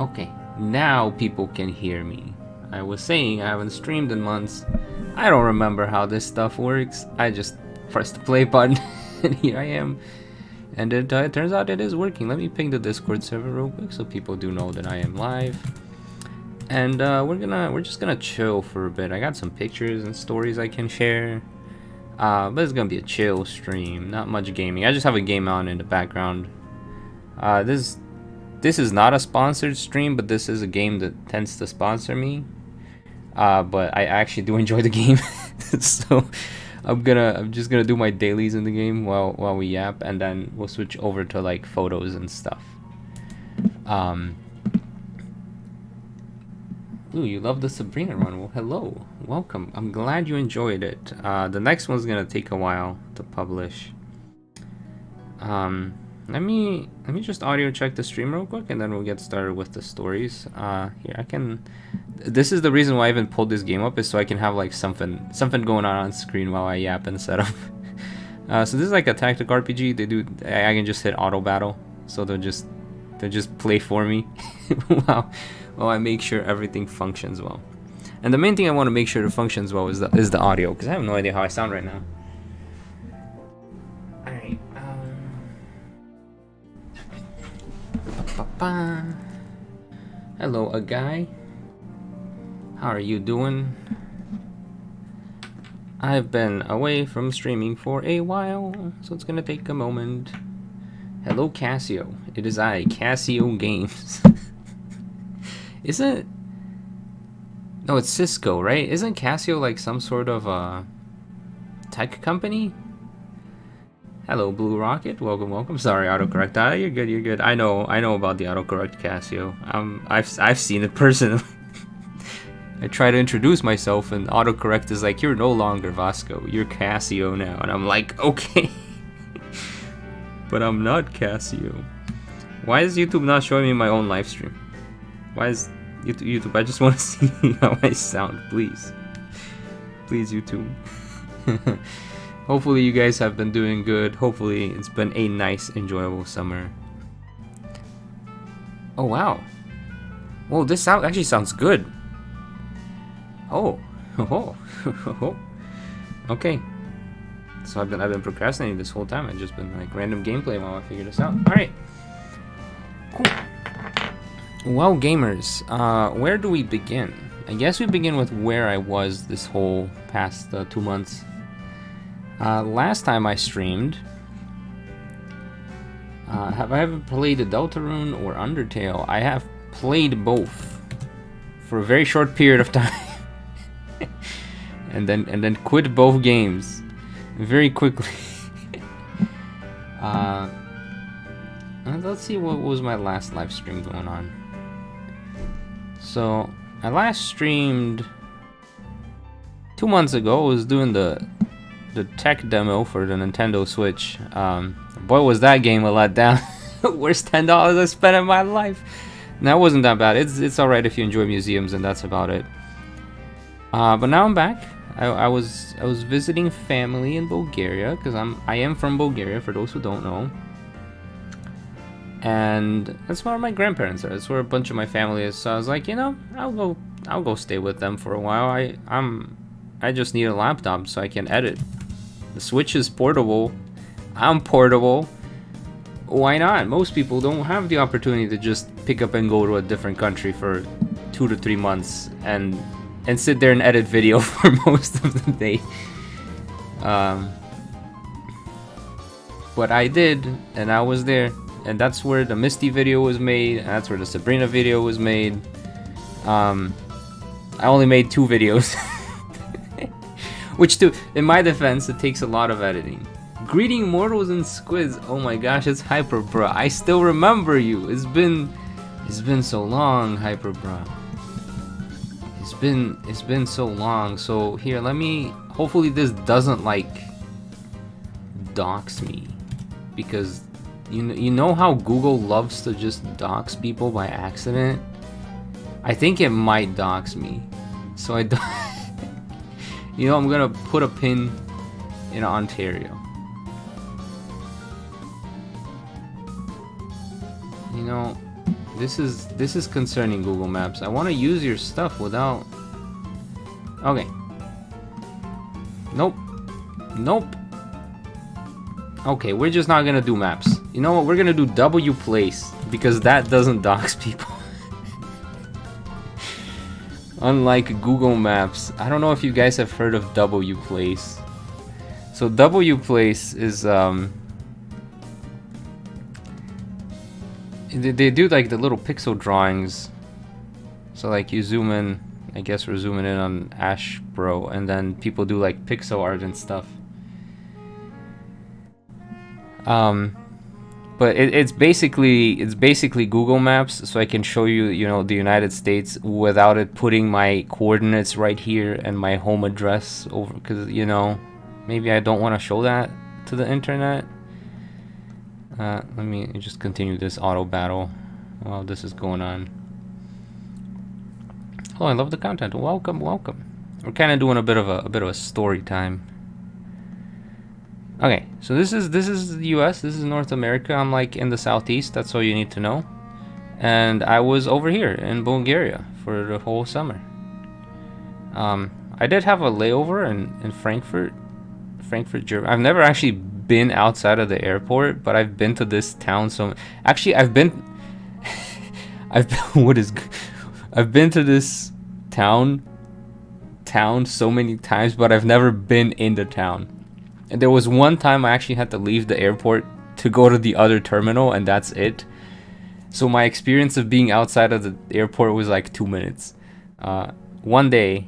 Okay, now people can hear me. I was saying I haven't streamed in months. I don't remember how this stuff works. I just pressed the play button and here I am. And it turns out it is working. Let me ping the Discord server real quick so people do know that I am live. And we're just gonna chill for a bit. I got some pictures and stories I can share. But it's gonna be a chill stream, not much gaming. I just have a game on in the background. This is not a sponsored stream, but this is a game that tends to sponsor me. But I actually do enjoy the game, so I'm just gonna do my dailies in the game while we yap, and then we'll switch over to like photos and stuff. Ooh, you love the Sabrina run. Well, hello, welcome. I'm glad you enjoyed it. The next one's gonna take a while to publish. Let me just audio check the stream real quick, and then we'll get started with the stories. Here I can. This is the reason why I even pulled this game up, is so I can have like something going on screen while I yap and set up. So this is like a tactical RPG. I can just hit auto battle, so they'll just play for me. Wow. Well, I make sure everything functions well. And the main thing I want to make sure it functions well is the audio, because I have no idea how I sound right now. Alright, hello, a guy. How are you doing? I've been away from streaming for a while, so it's gonna take a moment. Hello, Casio. It is I, Casio Games. Isn't... No, it's Cisco, right? Isn't Casio like some sort of tech company? Hello, Blue Rocket. Welcome. Sorry, autocorrect. You're good. I know about the autocorrect Casio. I've seen it personally. I try to introduce myself, and autocorrect is like, "You're no longer Vasko. You're Casio now." And I'm like, okay. But I'm not Casio. Why is YouTube not showing me my own live stream? Why is YouTube? I just want to see how I sound, please. Please, YouTube. Hopefully you guys have been doing good. Hopefully it's been a nice, enjoyable summer. Oh, wow. Whoa, this actually sounds good. Oh. Okay. So I've been procrastinating this whole time. I've just been like random gameplay while I figure this out. Alright. Cool. Well, gamers, where do we begin? I guess we begin with where I was this whole past 2 months. Last time I streamed, have I ever played a Deltarune or Undertale? I have played both for a very short period of time, and then quit both games very quickly. Let's see, what was my last live stream going on? So I last streamed 2 months ago. I was doing the tech demo for the Nintendo Switch. Boy, was that game a letdown. Worst $10 I spent in my life. Now, it wasn't that bad. It's alright if you enjoy museums, and that's about it. But now I'm back. I was visiting family in Bulgaria, because I am from Bulgaria, for those who don't know. And that's where my grandparents are. That's where a bunch of my family is. So I was like, you know, I'll go stay with them for a while. I just need a laptop so I can edit. The Switch is portable. I'm portable. Why not? Most people don't have the opportunity to just pick up and go to a different country for 2 to 3 months and sit there and edit video for most of the day. But I did, and I was there. And that's where the Misty video was made, and that's where the Sabrina video was made. I only made 2 videos. Which, in my defense, it takes a lot of editing. Greeting mortals and squids. Oh my gosh, it's Hyper Bruh. I still remember you. It's been so long, Hyper Bruh. It's been so long. So here, hopefully this doesn't like dox me, because you know how Google loves to just dox people by accident? I think it might dox me. So I'm gonna put a pin in Ontario. This is concerning Google Maps. I want to use your stuff without... Okay. Nope. Nope. Okay, we're just not gonna do maps. You know what? We're gonna do W place because that doesn't dox people. Unlike Google Maps. I don't know if you guys have heard of W place. So W place is they do like the little pixel drawings. So like you zoom in, I guess we're zooming in on Ash Bro, and then people do like pixel art and stuff. But it's basically Google Maps, so I can show you, you know, the United States without it putting my coordinates right here and my home address over, because, you know, maybe I don't want to show that to the internet. Let me just continue this auto battle while this is going on. Oh, I love the content. Welcome, welcome. We're kind of doing a bit of a story time. Okay, so this is the US, this is North America. I'm like in the southeast, that's all you need to know. And I was over here in Bulgaria for the whole summer. I did have a layover in Frankfurt, Germany. I've never actually been outside of the airport, but I've been to this town so... Actually, I've been to this town so many times, but I've never been in the town. And there was one time I actually had to leave the airport to go to the other terminal, and that's it. So my experience of being outside of the airport was like 2 minutes. One day,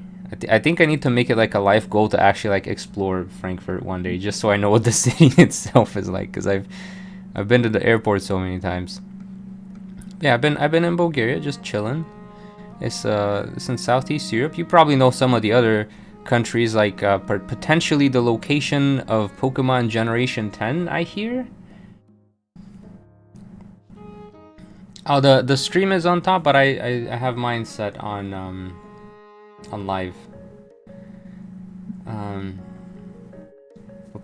I think I need to make it like a life goal to actually like explore Frankfurt one day, just so I know what the city itself is like, because I've been to the airport so many times. Yeah, I've been in Bulgaria, just chilling. It's in Southeast Europe. You probably know some of the other countries, like potentially the location of Pokemon Generation 10, I hear. Oh, the stream is on top, but I have mine set on live.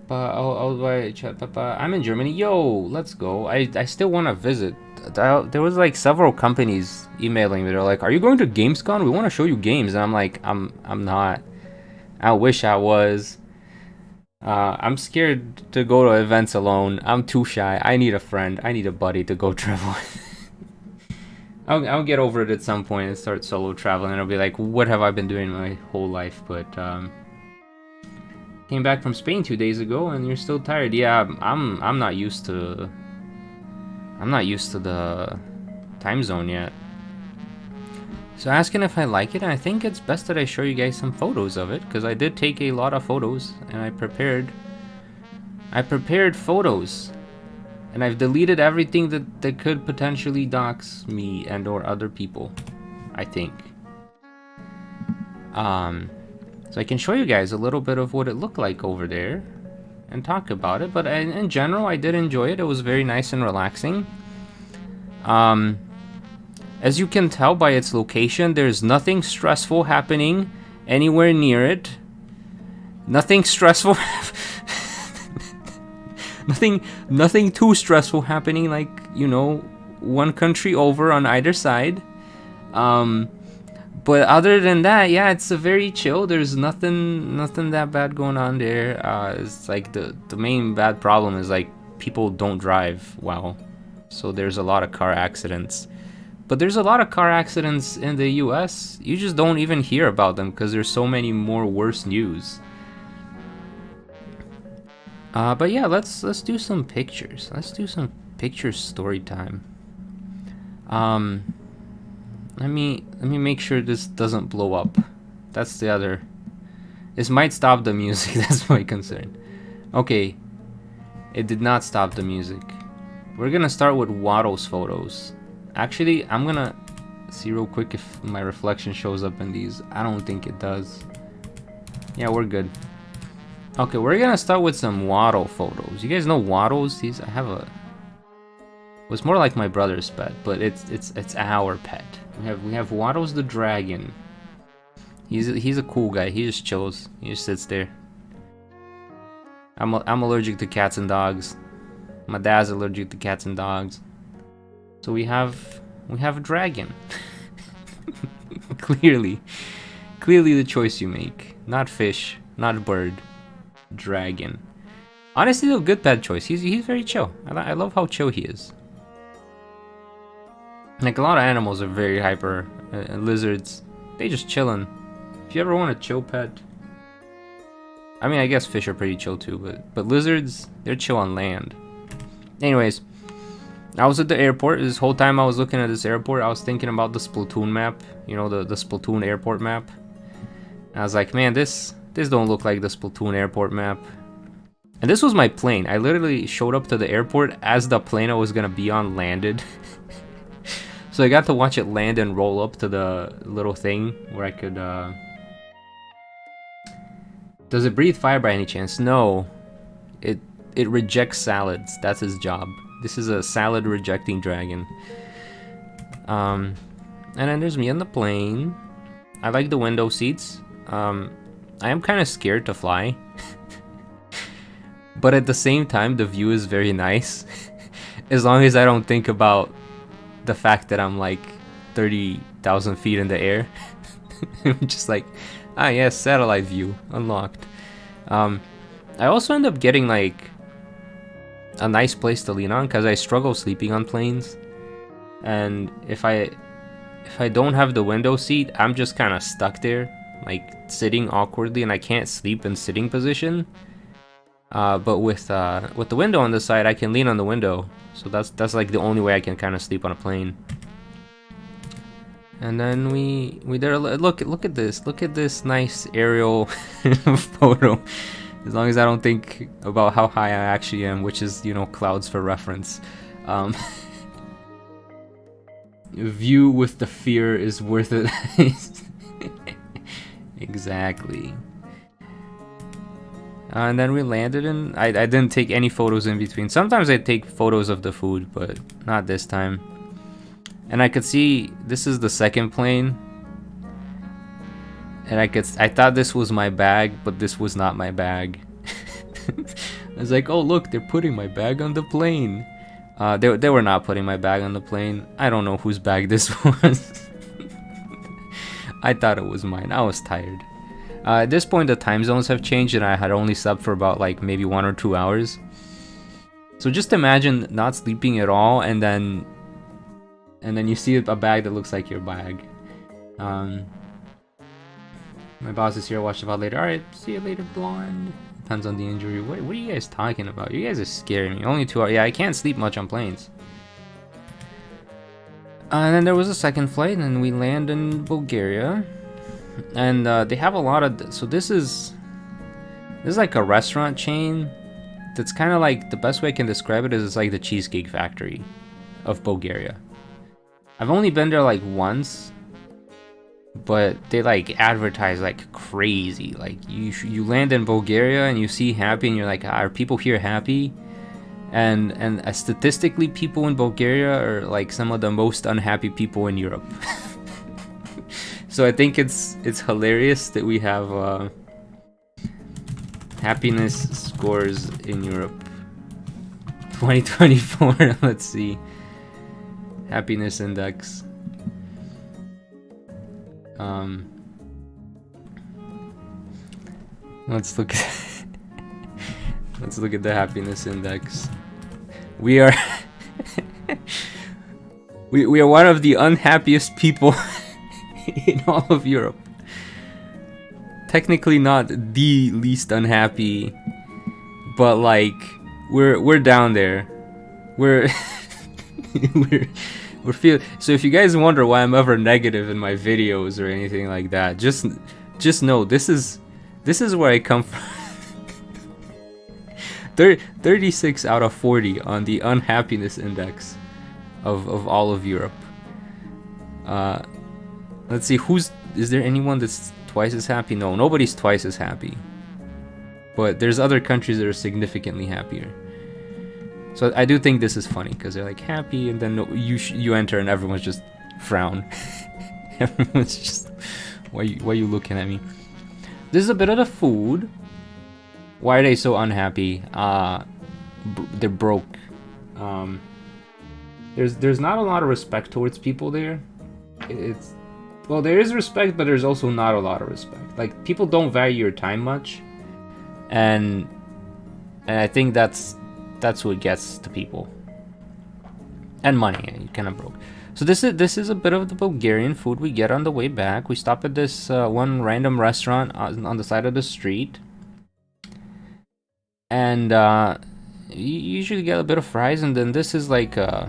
Papa, I'm in Germany. Yo, let's go. I still want to visit. There was like several companies emailing me. They're like, "Are you going to Gamescom? We want to show you games." And I'm like, I'm not. I wish I was. I'm scared to go to events alone. I'm too shy. I need a friend. I need a buddy to go travel. I'll get over it at some point and start solo traveling. And I'll be like, what have I been doing my whole life? But came back from Spain 2 days ago, and you're still tired. Yeah, I'm not used to. I'm not used to the time zone yet. So asking if I like it, and I think it's best that I show you guys some photos of it, because I did take a lot of photos, and I prepared photos, and I've deleted everything that could potentially dox me and or other people, I think. So I can show you guys a little bit of what it looked like over there, and talk about it, but in general, I did enjoy it. It was very nice and relaxing. As you can tell by its location, there's nothing stressful happening anywhere near it. Nothing stressful. nothing too stressful happening, like, you know, one country over on either side. But other than that, yeah, it's a very chill. There's nothing that bad going on there. It's like the main bad problem is like people don't drive well, so there's a lot of car accidents. But there's a lot of car accidents in the US. You just don't even hear about them because there's so many more worse news. But yeah, let's do some pictures. Let's do some picture story time. Let me make sure this doesn't blow up. That's the other. This might stop the music. That's my concern. Okay, it did not stop the music. We're gonna start with Waddle's photos. Actually, I'm gonna see real quick if my reflection shows up in these. I don't think it does. Yeah, we're good. Okay, we're gonna start with some Waddle photos. You guys know Waddles? I have a... Well, it's more like my brother's pet, but it's our pet. We have Waddles the dragon. He's a cool guy. He just chills. He just sits there. I'm allergic to cats and dogs. My dad's allergic to cats and dogs. So we have we have a dragon. Clearly the choice you make. Not fish, not bird, dragon. Honestly though, good pet choice. He's very chill. I love how chill he is. Like a lot of animals are very hyper. Lizards, they just chillin'. If you ever want a chill pet, I mean, I guess fish are pretty chill too, but lizards, they're chill on land. Anyways, I was at the airport. This whole time I was looking at this airport, I was thinking about the Splatoon map. You know, the Splatoon airport map. And I was like, man, this don't look like the Splatoon airport map. And this was my plane. I literally showed up to the airport as the plane I was gonna be on landed. So I got to watch it land and roll up to the little thing where I could, Does it breathe fire by any chance? No. It rejects salads. That's his job. This is a salad rejecting dragon. And then there's me on the plane. I like the window seats. I am kind of scared to fly. But at the same time, the view is very nice. As long as I don't think about the fact that I'm like 30,000 feet in the air. Just like, ah yes, satellite view unlocked. I also end up getting like a nice place to lean on because I struggle sleeping on planes. And if I don't have the window seat, I'm just kind of stuck there, like sitting awkwardly, and I can't sleep in sitting position. But with the window on the side, I can lean on the window, so that's like the only way I can kind of sleep on a plane. And then we there. Look at this nice aerial photo. As long as I don't think about how high I actually am, which is, you know, clouds for reference. View with the fear is worth it. Exactly. And then we landed and I didn't take any photos in between. Sometimes I take photos of the food, but not this time. And I could see this is the second plane. And I thought this was my bag, but this was not my bag. I was like, oh look, they're putting my bag on the plane. They were not putting my bag on the plane. I don't know whose bag this was. I thought it was mine. I was tired. At this point, the time zones have changed, and I had only slept for about like maybe 1 or 2 hours. So just imagine not sleeping at all, and then you see a bag that looks like your bag. My boss is here. Watch the VOD later. All right, see you later, blonde. Depends on the injury. What are you guys talking about? You guys are scaring me. Only 2 hours. Yeah, I can't sleep much on planes. And then there was a second flight, and we land in Bulgaria. And they have a lot of... So this is like a restaurant chain that's kind of like... The best way I can describe it is it's like the Cheesecake Factory of Bulgaria. I've only been there like once, but they like advertise like crazy. Like you land in Bulgaria and you see happy and you're like, are people here happy? And statistically, people in Bulgaria are like some of the most unhappy people in Europe. So I think it's hilarious that we have happiness scores in Europe. 2024. Let's see. Happiness index. Let's look at the happiness index. We are we are one of the unhappiest people in all of Europe. Technically not the least unhappy, but like we're down there. We're feel. So if you guys wonder why I'm ever negative in my videos or anything like that, just know this is where I come from. 36 out of 40 on the unhappiness index of all of Europe. Let's see, is there anyone that's twice as happy? No, nobody's twice as happy. But there's other countries that are significantly happier. So I do think this is funny because they're like happy, and then you enter and everyone's just frown. Everyone's just, why are you looking at me? This is a bit of the food. Why are they so unhappy? They're broke. There's not a lot of respect towards people there. It's well, there is respect, but there's also not a lot of respect. Like, people don't value your time much, and I think that's what gets to people. And money, you kind of broke. So this is a bit of the Bulgarian food we get on the way back. We stop at this one random restaurant on the side of the street, and you usually get a bit of fries, and then this is like the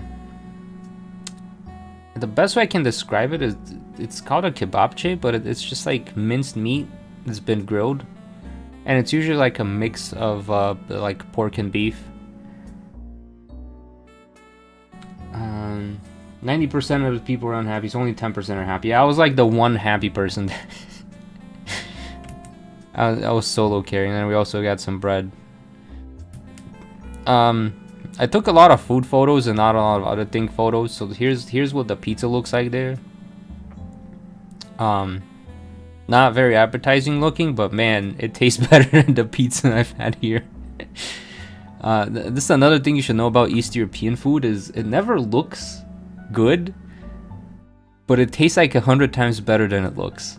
best way I can describe it is it's called a kebabche, but it's just like minced meat that's been grilled, and it's usually like a mix of like pork and beef. 90% of the people are unhappy, so only 10% are happy. I was like the one happy person. I was solo carrying, and we also got some bread. I took a lot of food photos and not a lot of other thing photos. So here's what the pizza looks like there. Not very appetizing looking, but man, it tastes better than the pizza I've had here. This is another thing you should know about East European food is it never looks good, but it tastes like 100 times better than it looks.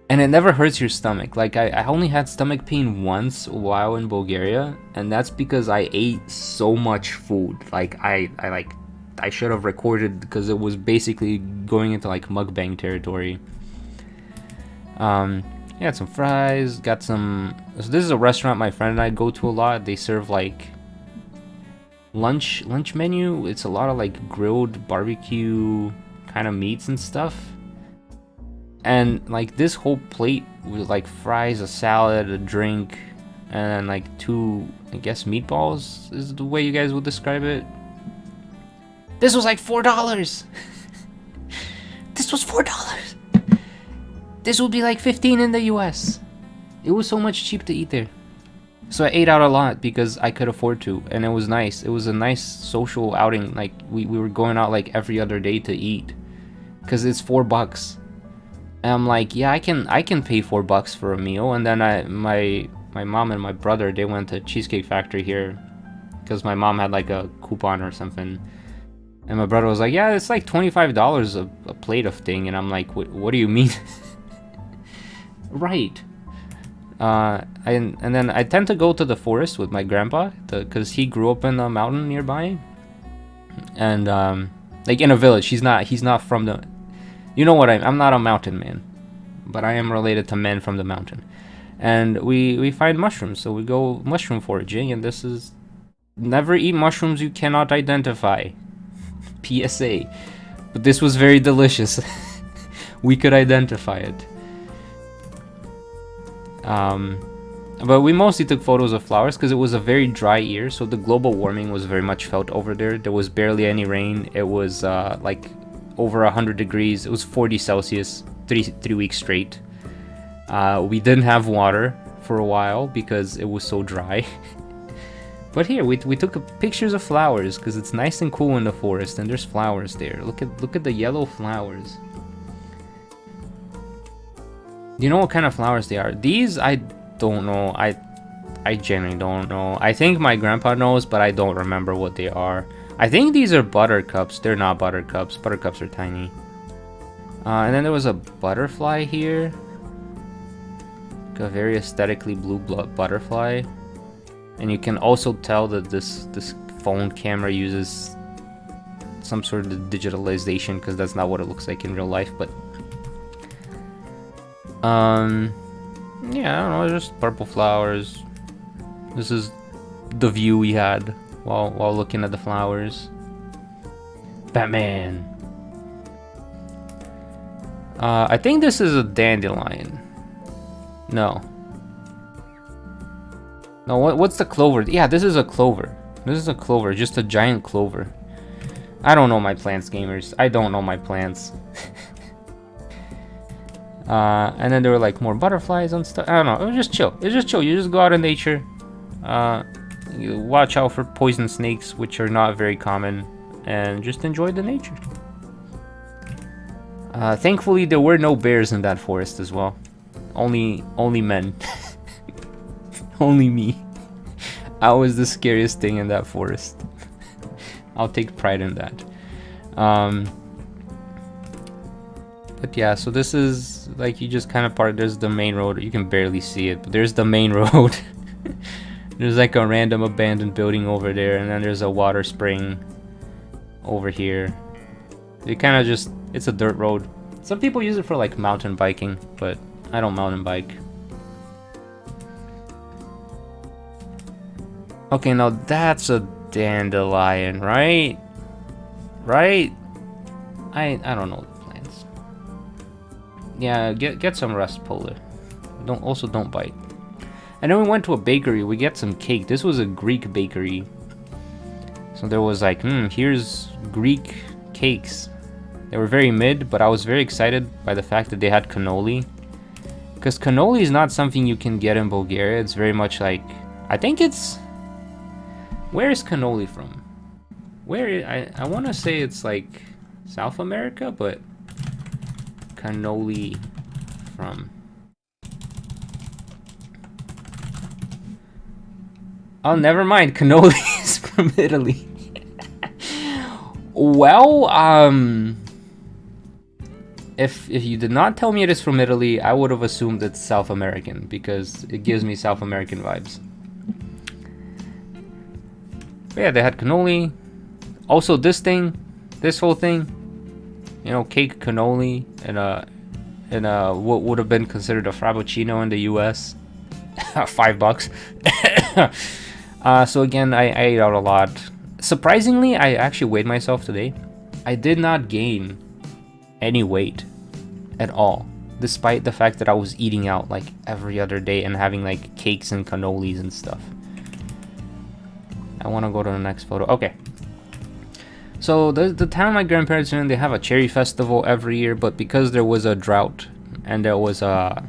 And it never hurts your stomach. Like, I only had stomach pain once while in Bulgaria, and that's because I ate so much food. Like, I should have recorded, because it was basically going into like mukbang territory. Got some fries, got some. So this is a restaurant my friend and I go to a lot. They serve like lunch menu. It's a lot of like grilled barbecue kind of meats and stuff. And like this whole plate with like fries, a salad, a drink, and then like 2, I guess, meatballs is the way you guys would describe it. This was like $4. This was $4. This would be like 15 in the US. It was so much cheap to eat there. So I ate out a lot because I could afford to, and it was nice. It was a nice social outing. Like we were going out like every other day to eat, because it's $4. And I'm like, yeah, I can pay $4 for a meal. And then my mom and my brother, they went to Cheesecake Factory here, because my mom had like a coupon or something. And my brother was like, yeah, it's like $25 a plate of thing. And I'm like, what do you mean? Right. And then I tend to go to the forest with my grandpa, because he grew up in a mountain nearby. And like in a village. He's not from the... You know what I'm not a mountain man, but I am related to men from the mountain. And we find mushrooms, so we go mushroom foraging, and this is... Never eat mushrooms you cannot identify. PSA. But this was very delicious. We could identify it. But we mostly took photos of flowers because it was a very dry year, so the global warming was very much felt over there. There was barely any rain. It was like over 100 degrees. It was 40 Celsius 3 weeks straight. We didn't have water for a while because it was so dry. But here we took pictures of flowers because it's nice and cool in the forest, and there's flowers there. Look at the yellow flowers. Do you know what kind of flowers they are? These I don't know. I genuinely don't know. I think my grandpa knows, but I don't remember what they are. I think these are buttercups. They're not buttercups. Buttercups are tiny. And then there was a butterfly here. Like a very aesthetically blue butterfly. And you can also tell that this phone camera uses some sort of digitalization, because that's not what it looks like in real life. But yeah, I don't know, just purple flowers. This is the view we had while looking at the flowers. Batman. I think this is a dandelion. No, what's the clover? Yeah, this is a clover. This is a clover, just a giant clover. I don't know my plants, gamers. I don't know my plants. And then there were like more butterflies and stuff. I don't know. It was just chill. It's just chill. You just go out in nature. You watch out for poison snakes, which are not very common, and just enjoy the nature. Thankfully, there were no bears in that forest as well. Only men. Only me. I was the scariest thing in that forest. I'll take pride in that. But yeah, so this is like, you just kind of there's the main road. You can barely see it, but there's the main road. There's like a random abandoned building over there, and then there's a water spring over here. It kind of just, it's a dirt road. Some people use it for like mountain biking, but I don't mountain bike. Okay, now that's a dandelion, right? Right? I don't know. Yeah, get some rest, Polar. Don't bite. And then we went to a bakery. We get some cake. This was a Greek bakery. So there was like, here's Greek cakes. They were very mid, but I was very excited by the fact that they had cannoli. Because cannoli is not something you can get in Bulgaria. It's very much like, I think it's, where is cannoli from? I want to say it's like South America, but cannoli from, oh, never mind, cannoli is from Italy. Well, if you did not tell me it is from Italy, I would have assumed it's South American, because it gives me South American vibes. But yeah, they had cannoli. Also this whole thing, you know, cake cannoli and what would have been considered a frappuccino in the US. $5. So again, I ate out a lot. Surprisingly, I actually weighed myself today. I did not gain any weight at all, despite the fact that I was eating out like every other day and having like cakes and cannolis and stuff. I want to go to the next photo. Okay. So the town my grandparents are in, they have a cherry festival every year, but because there was a drought and there was a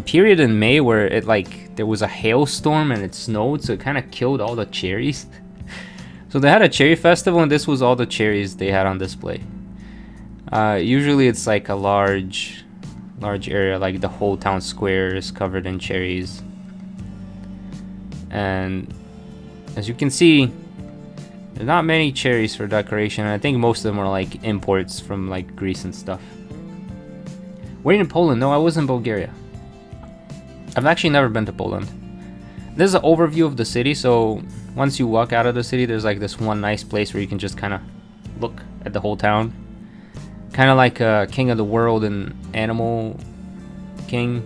period in May where it like there was a hailstorm and it snowed, so it kind of killed all the cherries. So they had a cherry festival, and this was all the cherries they had on display. Usually it's like a large area, like the whole town square is covered in cherries. And as you can see, there's not many cherries for decoration. I think most of them are like imports from like Greece and stuff. Were you in Poland? No, I was in Bulgaria. I've actually never been to Poland. This is an overview of the city, so once you walk out of the city, there's like this one nice place where you can just kind of look at the whole town. Kind of like King of the World and Animal King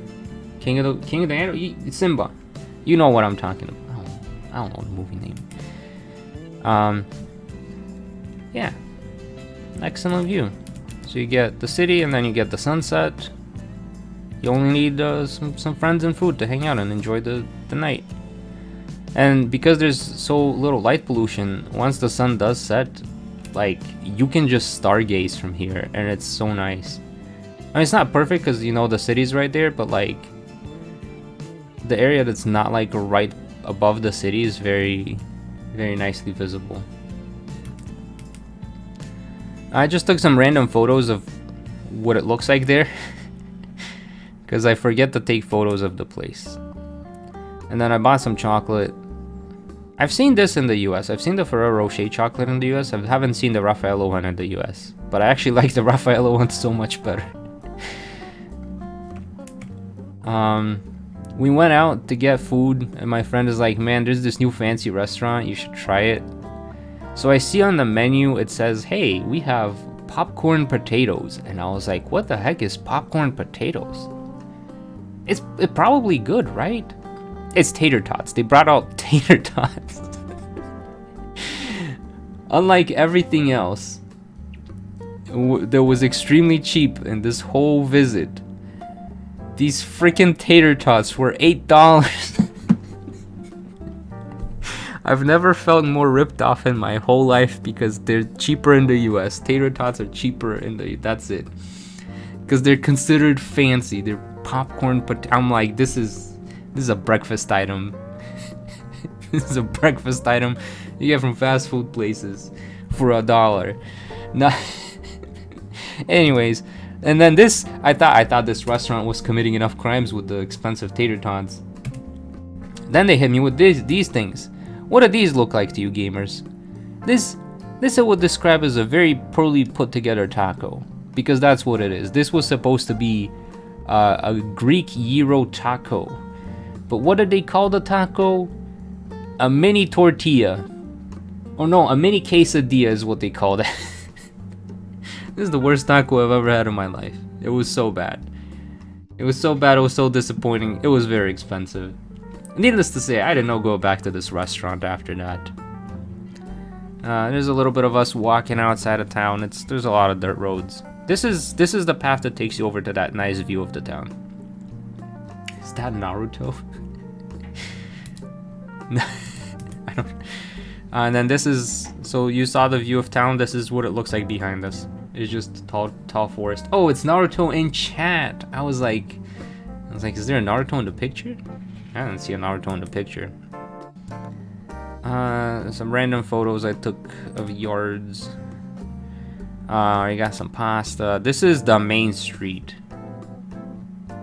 of the Animal, Simba. You know what I'm talking about. I don't know the movie name. Yeah, excellent view. So you get the city, and then you get the sunset. You only need some friends and food to hang out and enjoy the night. And because there's so little light pollution, once the sun does set, like, you can just stargaze from here, and it's so nice. I mean, it's not perfect because, you know, the city's right there, but like the area that's not like right above the city is very, very nicely visible. I just took some random photos of what it looks like there because I forget to take photos of the place. And then I bought some chocolate. I've seen this in the US. I've seen the Ferrero Rocher chocolate in the US. I haven't seen the Raffaello one in the US. But I actually like the Raffaello one so much better. We went out to get food, and my friend is like, man, there's this new fancy restaurant, you should try it. So I see on the menu, it says, hey, we have popcorn potatoes. And I was like, what the heck is popcorn potatoes? It's probably good, right? It's tater tots. They brought out tater tots. Unlike everything else that was extremely cheap in this whole visit, these freaking tater tots were $8. I've never felt more ripped off in my whole life because they're cheaper in the US. Tater tots are cheaper in the, that's it. Because they're considered fancy. They're popcorn, but I'm like, this is a breakfast item. This is a breakfast item you get from fast food places for $1. Now, anyways, and then this, I thought this restaurant was committing enough crimes with the expensive tater tots. Then they hit me with these things. What do these look like to you gamers? This This I would describe as a very poorly put together taco, because that's what it is. This was supposed to be a Greek gyro taco, but what did they call the taco? A mini tortilla. Oh no, a mini quesadilla is what they called it. This is the worst taco I've ever had in my life. It was so bad. It was so bad, it was so disappointing. It was very expensive. Needless to say, I did not go back to this restaurant after that. There's a little bit of us walking outside of town. There's a lot of dirt roads. This is the path that takes you over to that nice view of the town. Is that Naruto? I don't. And then this is, so you saw the view of town. This is what it looks like behind us. It's just tall forest. Oh, it's Naruto in chat. I was like, is there a Naruto in the picture? I didn't see a Naruto in the picture. Some random photos I took of yards. I got some pasta. This is the main street.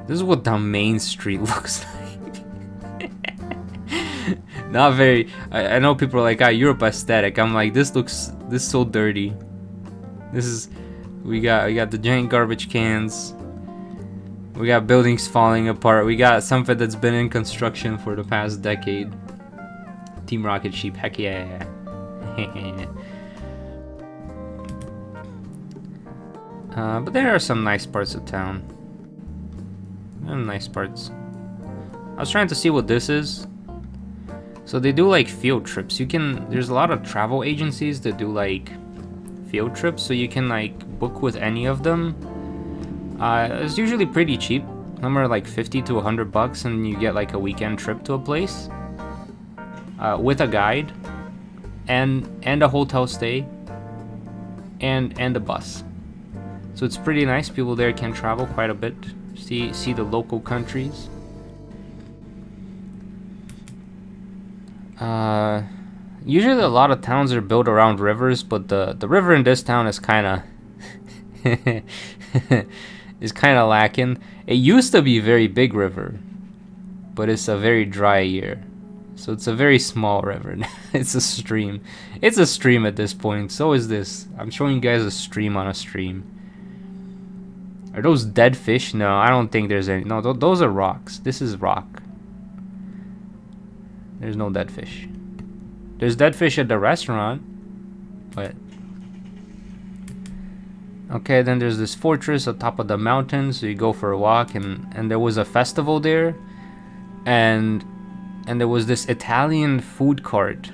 This is what the main street looks like. Not very. I know people are like, ah, Europe aesthetic. I'm like, this is so dirty. This is, we got the giant garbage cans. We got buildings falling apart. We got something that's been in construction for the past decade. Team Rocket Sheep, heck yeah. But there are some nice parts of town. Nice parts. I was trying to see what this is. So they do like field trips. There's a lot of travel agencies that do like field trips, so you can like book with any of them. It's usually pretty cheap. Some are like 50 to 100 bucks, and you get like a weekend trip to a place. With a guide, and a hotel stay, and a bus. So it's pretty nice. People there can travel quite a bit, see the local countries. Usually a lot of towns are built around rivers, but the river in this town is kind of is kind of lacking. It used to be a very big river, but it's a very dry year. So it's a very small river. It's a stream. It's a stream at this point. So is this. I'm showing you guys a stream on a stream. Are those dead fish? No, I don't think there's any. No, those are rocks. This is rock. There's no dead fish. There's dead fish at the restaurant. But... okay, then there's this fortress on top of the mountain. So you go for a walk. And there was a festival there. And there was this Italian food cart,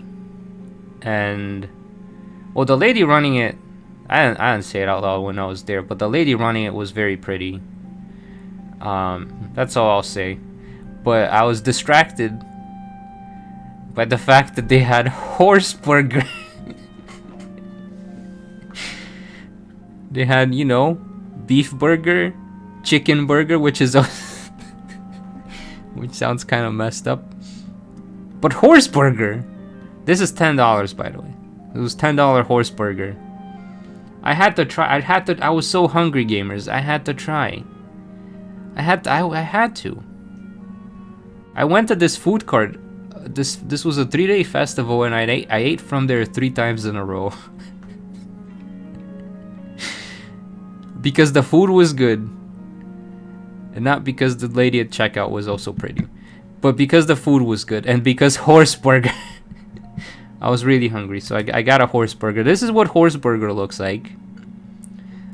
and well, the lady running it, I didn't say it out loud when I was there, but the lady running it was very pretty. That's all I'll say. But I was distracted by the fact that they had horse burger. They had, you know, beef burger, chicken burger, which is which sounds kind of messed up. But horse burger, this is $10, by the way. It was $10 horse burger. I had to try. I was so hungry, gamers. I had to try. I had to. I went to this food cart. This was a 3-day festival, and I ate from there 3 times in a row. Because the food was good, and not because the lady at checkout was also pretty. But because the food was good, and because horse burger. I was really hungry, so I got a horse burger. This is what horse burger looks like.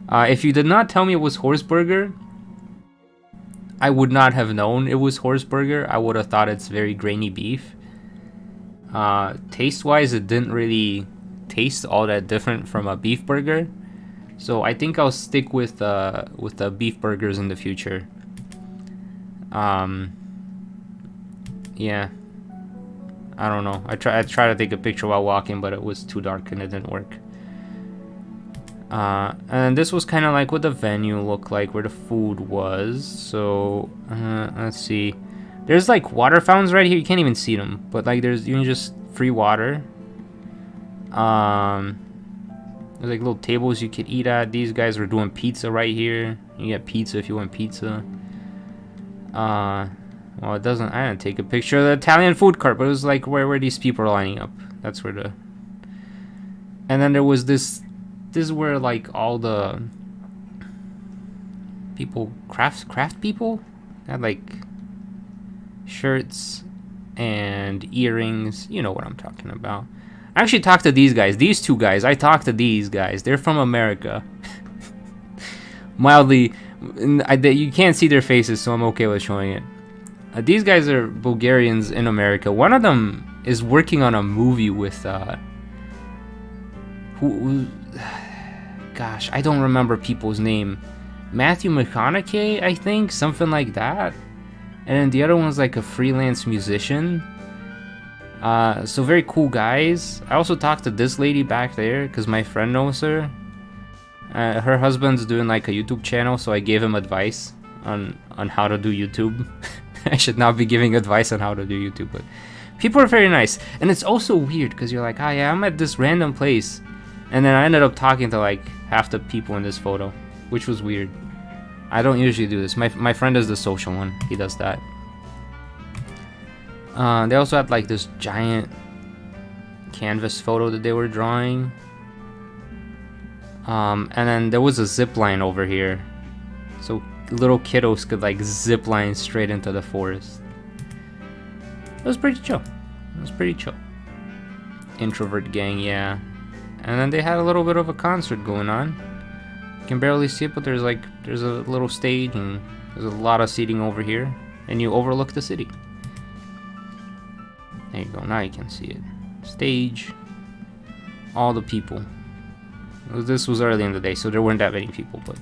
If you did not tell me it was horse burger, I would not have known it was horse burger. I would have thought it's very grainy beef. Taste-wise, it didn't really taste all that different from a beef burger. So I think I'll stick with the beef burgers in the future. Yeah, I don't know. I tried to take a picture while walking, but it was too dark and it didn't work. And this was kind of like what the venue looked like, where the food was. So let's see. There's like water fountains right here. You can't even see them, but like there's just free water. There's like little tables you could eat at. These guys were doing pizza right here. You get pizza if you want pizza. Well, it doesn't. I didn't take a picture of the Italian food cart, but it was like where these people are lining up. That's where And then there was this is where like all the people craft people had like shirts and earrings. You know what I'm talking about. I actually talked to these guys. These two guys. I talked to these guys. They're from America. Mildly, you can't see their faces, so I'm okay with showing it. These guys are Bulgarians in America. One of them is working on a movie with gosh, I don't remember people's name. Matthew McConaughey, I think, something like that. And then the other one's like a freelance musician. So very cool guys. I also talked to this lady back there because my friend knows her. Her husband's doing like a YouTube channel, so I gave him advice on how to do YouTube. I should not be giving advice on how to do YouTube, but people are very nice. And it's also weird because you're like, oh yeah, I'm at this random place, and then I ended up talking to like half the people in this photo, which was weird. I don't usually do this. My friend is the social one. He does that. They also had like this giant canvas photo that they were drawing. And then there was a zip line over here, so little kiddos could like zip line straight into the forest. It was pretty chill. It was pretty chill. Introvert gang, yeah. And then they had a little bit of a concert going on. You can barely see it, but there's a little stage and there's a lot of seating over here, and you overlook the city. There you go. Now you can see it. Stage. All the people. This was early in the day, so there weren't that many people, but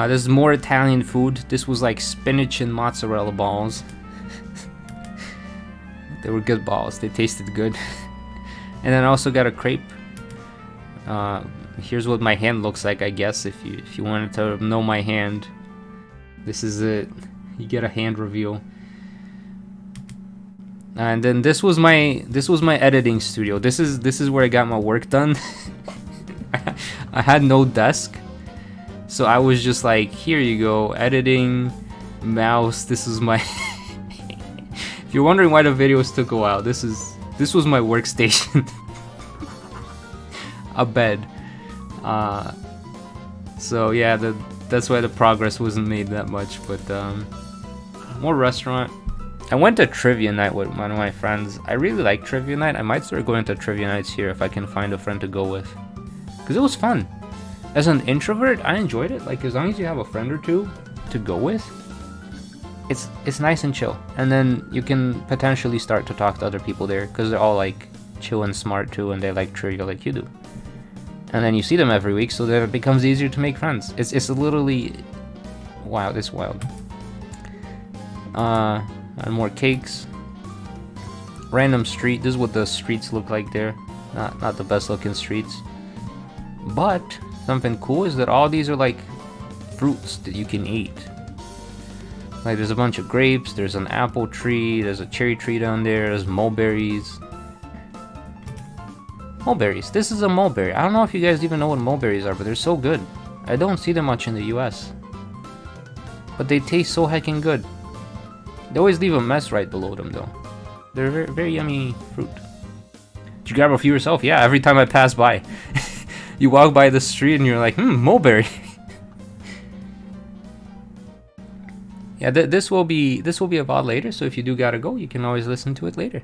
this is more Italian food. This was like spinach and mozzarella balls. They were good balls. They tasted good. And then I also got a crepe. Here's what my hand looks like, I guess, if you wanted to know my hand. This is it. You get a hand reveal. And then this was my editing studio. This is where I got my work done. I had no desk, so I was just like, here you go, editing, mouse. This is my. If you're wondering why the videos took a while, this was my workstation. A bed. So yeah, that's why the progress wasn't made that much. But more restaurant. I went to trivia night with one of my friends. I really like trivia night. I might start going to trivia nights here if I can find a friend to go with, because it was fun. As an introvert, I enjoyed it. Like, as long as you have a friend or two to go with, it's nice and chill. And then you can potentially start to talk to other people there, because they're all like chill and smart too, and they like trivia like you do. And then you see them every week, so that it becomes easier to make friends. It's literally wild. It's wild. And more cakes. Random street. This is what the streets look like there. Not the best looking streets. But something cool is that all these are like fruits that you can eat. Like, there's a bunch of grapes, there's an apple tree, there's a cherry tree down there, there's mulberries. Mulberries. This is a mulberry. I don't know if you guys even know what mulberries are, but they're so good. I don't see them much in the US. But they taste so heckin' good. They always leave a mess right below them, though. They're very, very yummy fruit. Did you grab a few yourself? Yeah, every time I pass by. You walk by the street and you're like, mulberry. Yeah, this will be a VOD later, so if you do gotta go, you can always listen to it later.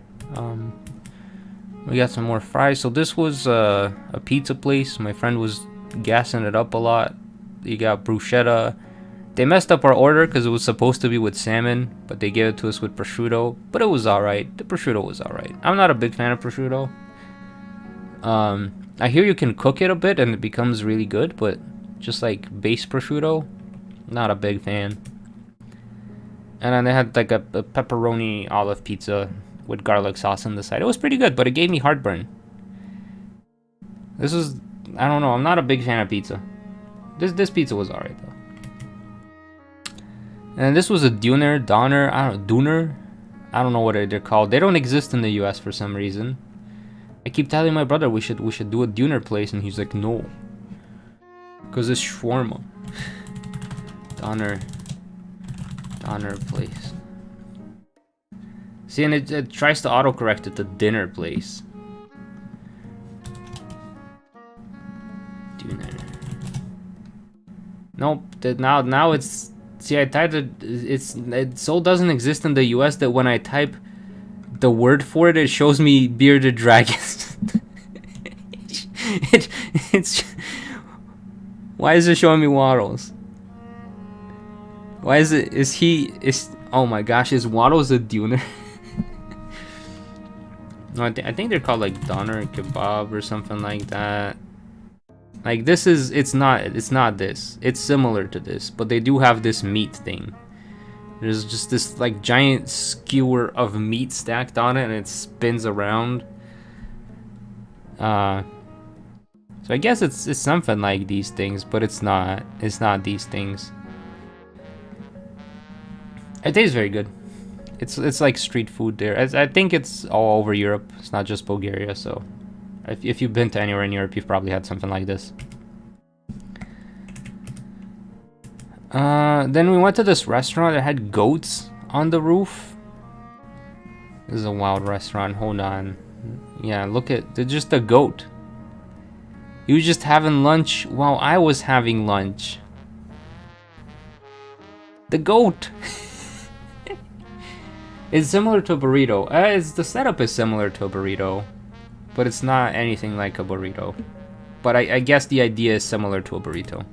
We got some more fries. So this was a pizza place. My friend was gassing it up a lot. You got bruschetta. They messed up our order because it was supposed to be with salmon, but they gave it to us with prosciutto. But it was alright. The prosciutto was alright. I'm not a big fan of prosciutto. I hear you can cook it a bit and it becomes really good, but just like base prosciutto, not a big fan. And then they had like a pepperoni olive pizza with garlic sauce on the side. It was pretty good, but it gave me heartburn. This was, I don't know, I'm not a big fan of pizza. This pizza was alright though. And this was a doner. I don't know what they're called. They don't exist in the US for some reason. I keep telling my brother we should do a doner place, and he's like, no, because it's shawarma. Doner place. See, and it tries to autocorrect it to dinner place. Dinner. Nope. Now it's. See, I typed it. It so doesn't exist in the U.S. that when I type the word for it, it shows me bearded dragons. It's. Why is it showing me Waddles? Why is it? Is oh my gosh, is Waddles a Duner? No, I think they're called like doner kebab or something like that. Like this is, it's not this. It's similar to this, but they do have this meat thing. There's just this like giant skewer of meat stacked on it, and it spins around. So I guess it's something like these things, but it's not. It's not these things. It tastes very good. It's like street food there. I think it's all over Europe. It's not just Bulgaria. So if you've been to anywhere in Europe, you've probably had something like this. Then we went to this restaurant that had goats on the roof. This is a wild restaurant. Hold on. Yeah, look at just a goat. He was just having lunch while I was having lunch. The goat. It's similar to a burrito. The setup is similar to a burrito, but it's not anything like a burrito. But I guess the idea is similar to a burrito.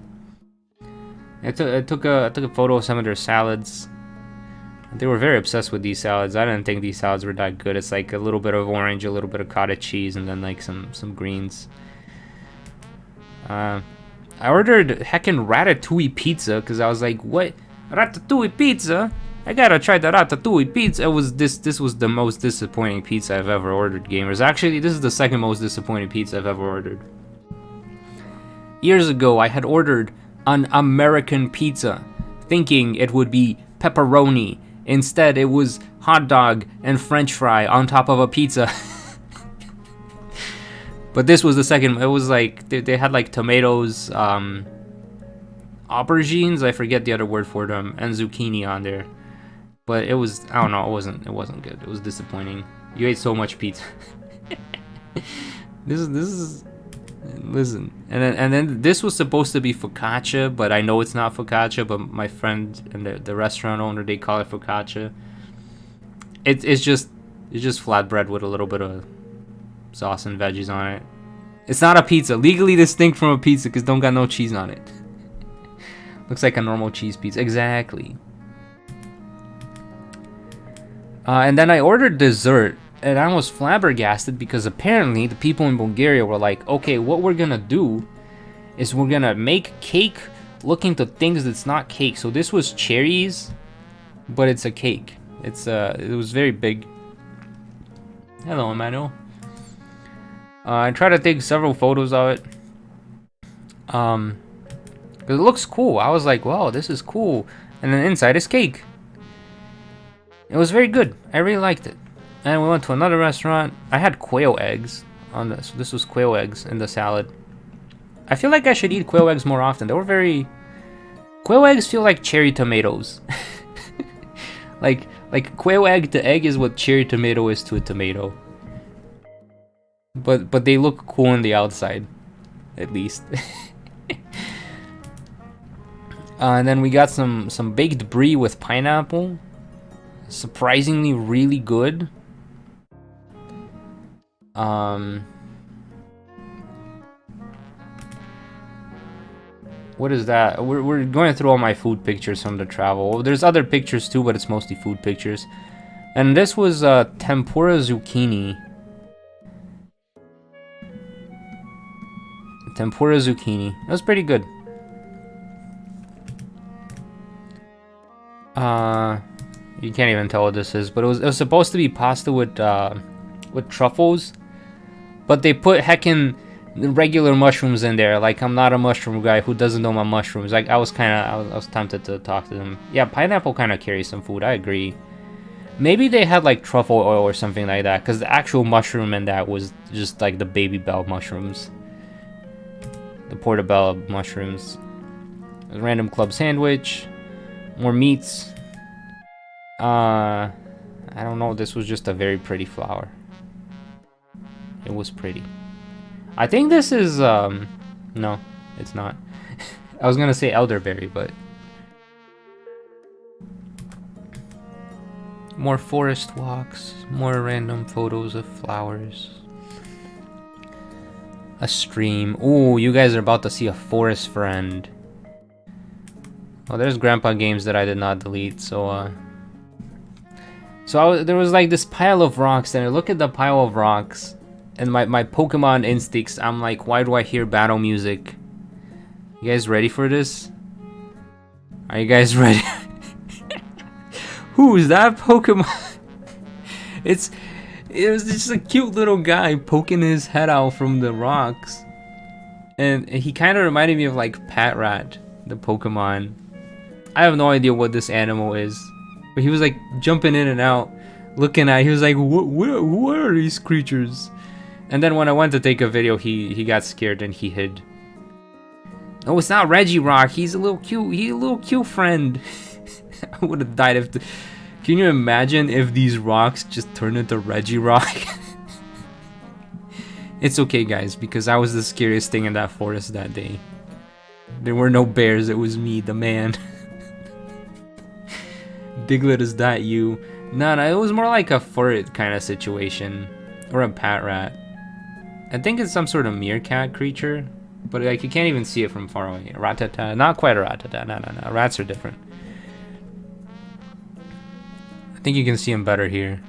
I took a photo of some of their salads. They were very obsessed with these salads. I didn't think these salads were that good. It's like a little bit of orange, a little bit of cottage cheese, and then like some greens. I ordered heckin' ratatouille pizza because I was like, what? Ratatouille pizza? I gotta try the ratatouille pizza. This was the most disappointing pizza I've ever ordered, gamers. Actually, this is the second most disappointing pizza I've ever ordered. Years ago, I had ordered an American pizza, thinking it would be pepperoni. Instead, it was hot dog and French fry on top of a pizza. But this was the second. It was like they had like tomatoes, aubergines. I forget the other word for them, and zucchini on there. But it was, I don't know, it wasn't good. It was disappointing. You ate so much pizza. This is listen. And then this was supposed to be focaccia, but I know it's not focaccia, but my friend and the restaurant owner, they call it focaccia. It's just flatbread with a little bit of sauce and veggies on it. It's not a pizza. Legally distinct from a pizza because don't got no cheese on it. Looks like a normal cheese pizza. Exactly. And then I ordered dessert, and I was flabbergasted because apparently the people in Bulgaria were like, okay, what we're gonna do is we're gonna make cake look into things that's not cake. So this was cherries, but it's a cake. It was very big. Hello, Emmanuel. I tried to take several photos of it. Cause it looks cool. I was like, wow, this is cool. And then inside is cake. It was very good. I really liked it. And we went to another restaurant. I had quail eggs on this. So this was quail eggs in the salad. I feel like I should eat quail eggs more often. They were very... Quail eggs feel like cherry tomatoes. like quail egg to egg is what cherry tomato is to a tomato. But they look cool on the outside, at least. And then we got some baked brie with pineapple. Surprisingly really good. What is that? We're going through all my food pictures from the travel. There's other pictures too, but it's mostly food pictures. And this was tempura zucchini. Tempura zucchini. That was pretty good. You can't even tell what this is, but it was supposed to be pasta with truffles, but they put heckin' regular mushrooms in there. Like, I'm not a mushroom guy who doesn't know my mushrooms. Like, I was tempted to talk to them. Yeah, pineapple kind of carries some food. I agree. Maybe they had like truffle oil or something like that, because the actual mushroom in that was just like the baby bell mushrooms, the portobello mushrooms. A random club sandwich, more meats. I I don't know, this was just a very pretty flower. It was pretty. I think this is, no, it's not. I was gonna say elderberry, but... More forest walks, more random photos of flowers. A stream. Ooh, you guys are about to see a forest friend. Well, there's Grandpa games that I did not delete, so, there was like this pile of rocks, and I look at the pile of rocks, and my Pokemon instincts, I'm like, why do I hear battle music? You guys ready for this? Are you guys ready? Who's that Pokemon? It was just a cute little guy poking his head out from the rocks. And he kind of reminded me of like Pat Rat, the Pokemon. I have no idea what this animal is. But he was like jumping in and out, looking at it. He was like, what are these creatures? And then when I went to take a video, he got scared and he hid. No, it's not Regirock. He's a little cute friend. I would have died if... Can you imagine if these rocks just turned into Regirock? It's okay, guys, because I was the scariest thing in that forest that day. There were no bears, it was me, the man. Diglett, is that you? No, it was more like a furret kind of situation. Or a pat rat. I think it's some sort of meerkat creature. But like you can't even see it from far away. A ratata. Not quite a ratata. No. Rats are different. I think you can see them better here.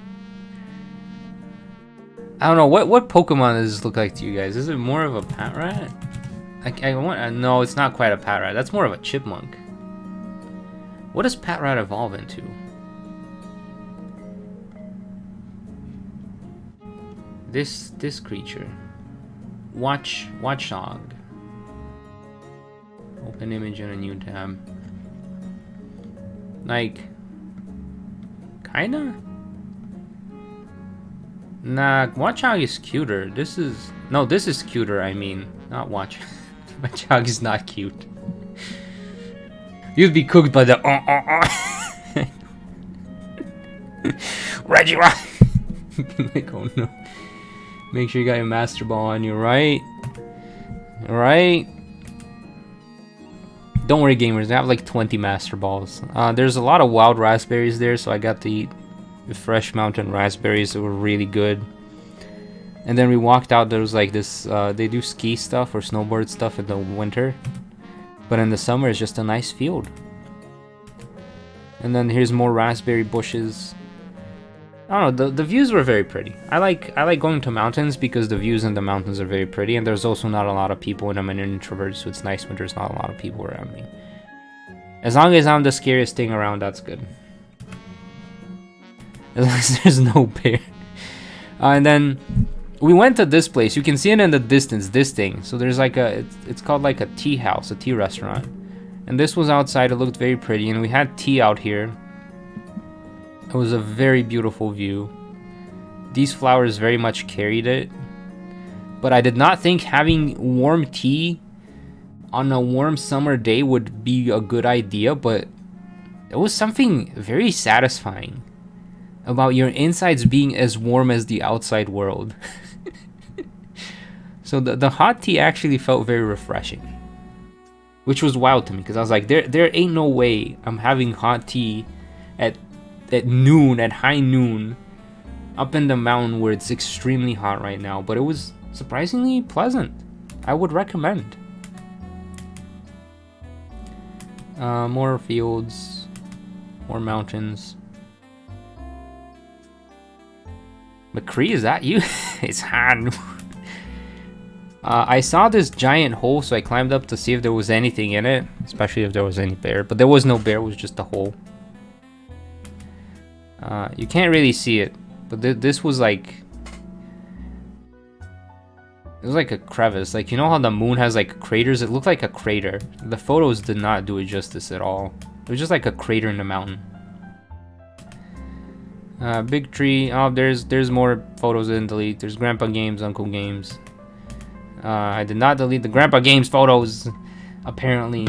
I don't know, what Pokemon does this look like to you guys? Is it more of a pat rat? No, it's not quite a pat rat. That's more of a chipmunk. What does pat rat evolve into? This creature. Watchdog. Open image in a new tab. Like, kinda? Nah, Watchog is cuter. This is cuter, I mean. Not Watch. Watchog is not cute. You'd be cooked by the Regirock! Like, oh no. Make sure you got your Master Ball on you, right? Alright? Don't worry, gamers. I have like 20 Master Balls. There's a lot of wild raspberries there, so I got to eat the fresh mountain raspberries that were really good. And then we walked out. There was like this, they do ski stuff or snowboard stuff in the winter, but in the summer it's just a nice field. And then here's more raspberry bushes. I don't know, the views were very pretty. I like going to mountains because the views in the mountains are very pretty, and there's also not a lot of people, and I'm an introvert, so it's nice when there's not a lot of people around me. As long as I'm the scariest thing around, that's good. As long as there's no bear. And then we went to this place. You can see it in the distance, this thing. So there's like it's called like a tea house, a tea restaurant. And this was outside. It looked very pretty, and we had tea out here. It was a very beautiful view. These flowers very much carried it. But I did not think having warm tea on a warm summer day would be a good idea, but it was something very satisfying about your insides being as warm as the outside world. So the hot tea actually felt very refreshing, which was wild to me because I was like, there ain't no way I'm having hot tea at noon, at high noon, up in the mountain where it's extremely hot right now. But it was surprisingly pleasant. I would recommend. More fields, more mountains. McCree, is that you? It's Han. I saw this giant hole, so I climbed up to see if there was anything in it, especially if there was any bear. But there was no bear, it was just a hole. You can't really see it, but this was like... It was like a crevice. Like, you know how the moon has like craters? It looked like a crater. The photos did not do it justice at all. It was just like a crater in the mountain. Big tree. Oh, there's more photos I didn't delete. There's Grandpa Games, Uncle Games. I did not delete the Grandpa Games photos, apparently.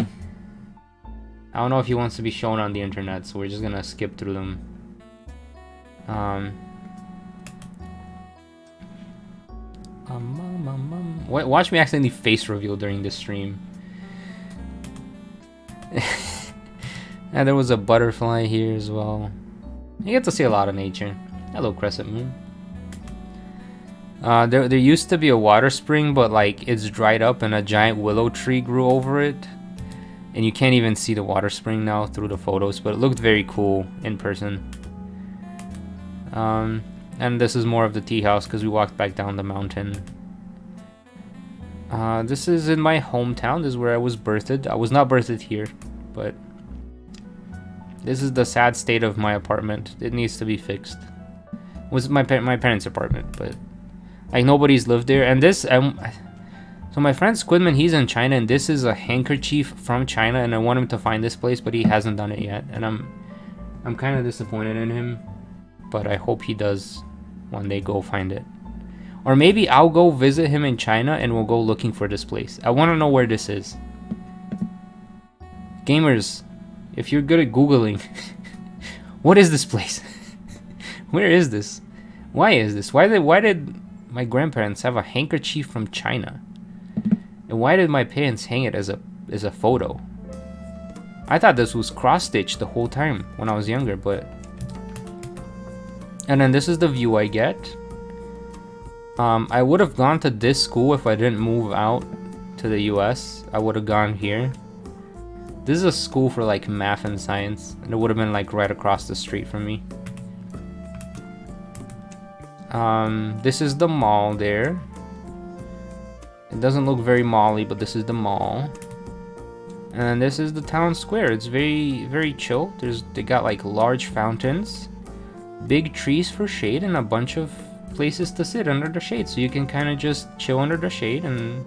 I don't know if he wants to be shown on the internet, so we're just gonna skip through them. Um, Watch me accidentally face reveal during this stream. And there was a butterfly here as well. You get to see a lot of nature. Hello, Crescent Moon. There used to be a water spring, but like it's dried up and a giant willow tree grew over it. And you can't even see the water spring now through the photos, but it looked very cool in person. And this is more of the tea house because we walked back down the mountain. This is in my hometown. This is where I was birthed. I was not birthed here, but this is the sad state of my apartment. It needs to be fixed. It was my parents' apartment, but like nobody's lived there. And this, so my friend Squidman, he's in China, and this is a handkerchief from China, and I want him to find this place, but he hasn't done it yet, and I'm kind of disappointed in him, but I hope he does one day go find it. Or maybe I'll go visit him in China and we'll go looking for this place. I want to know where this is. Gamers, if you're good at Googling, what is this place? Where is this? Why is this? Why did my grandparents have a handkerchief from China? And why did my parents hang it as a photo? I thought this was cross-stitched the whole time when I was younger, but... And then this is the view I get. I would have gone to this school if I didn't move out to the US. I would have gone here. This is a school for like math and science, and it would have been like right across the street from me. This is the mall there. It doesn't look very mall-y, but this is the mall. And this is the town square. It's very, very chill. They got like large fountains, big trees for shade, and a bunch of places to sit under the shade, so you can kind of just chill under the shade and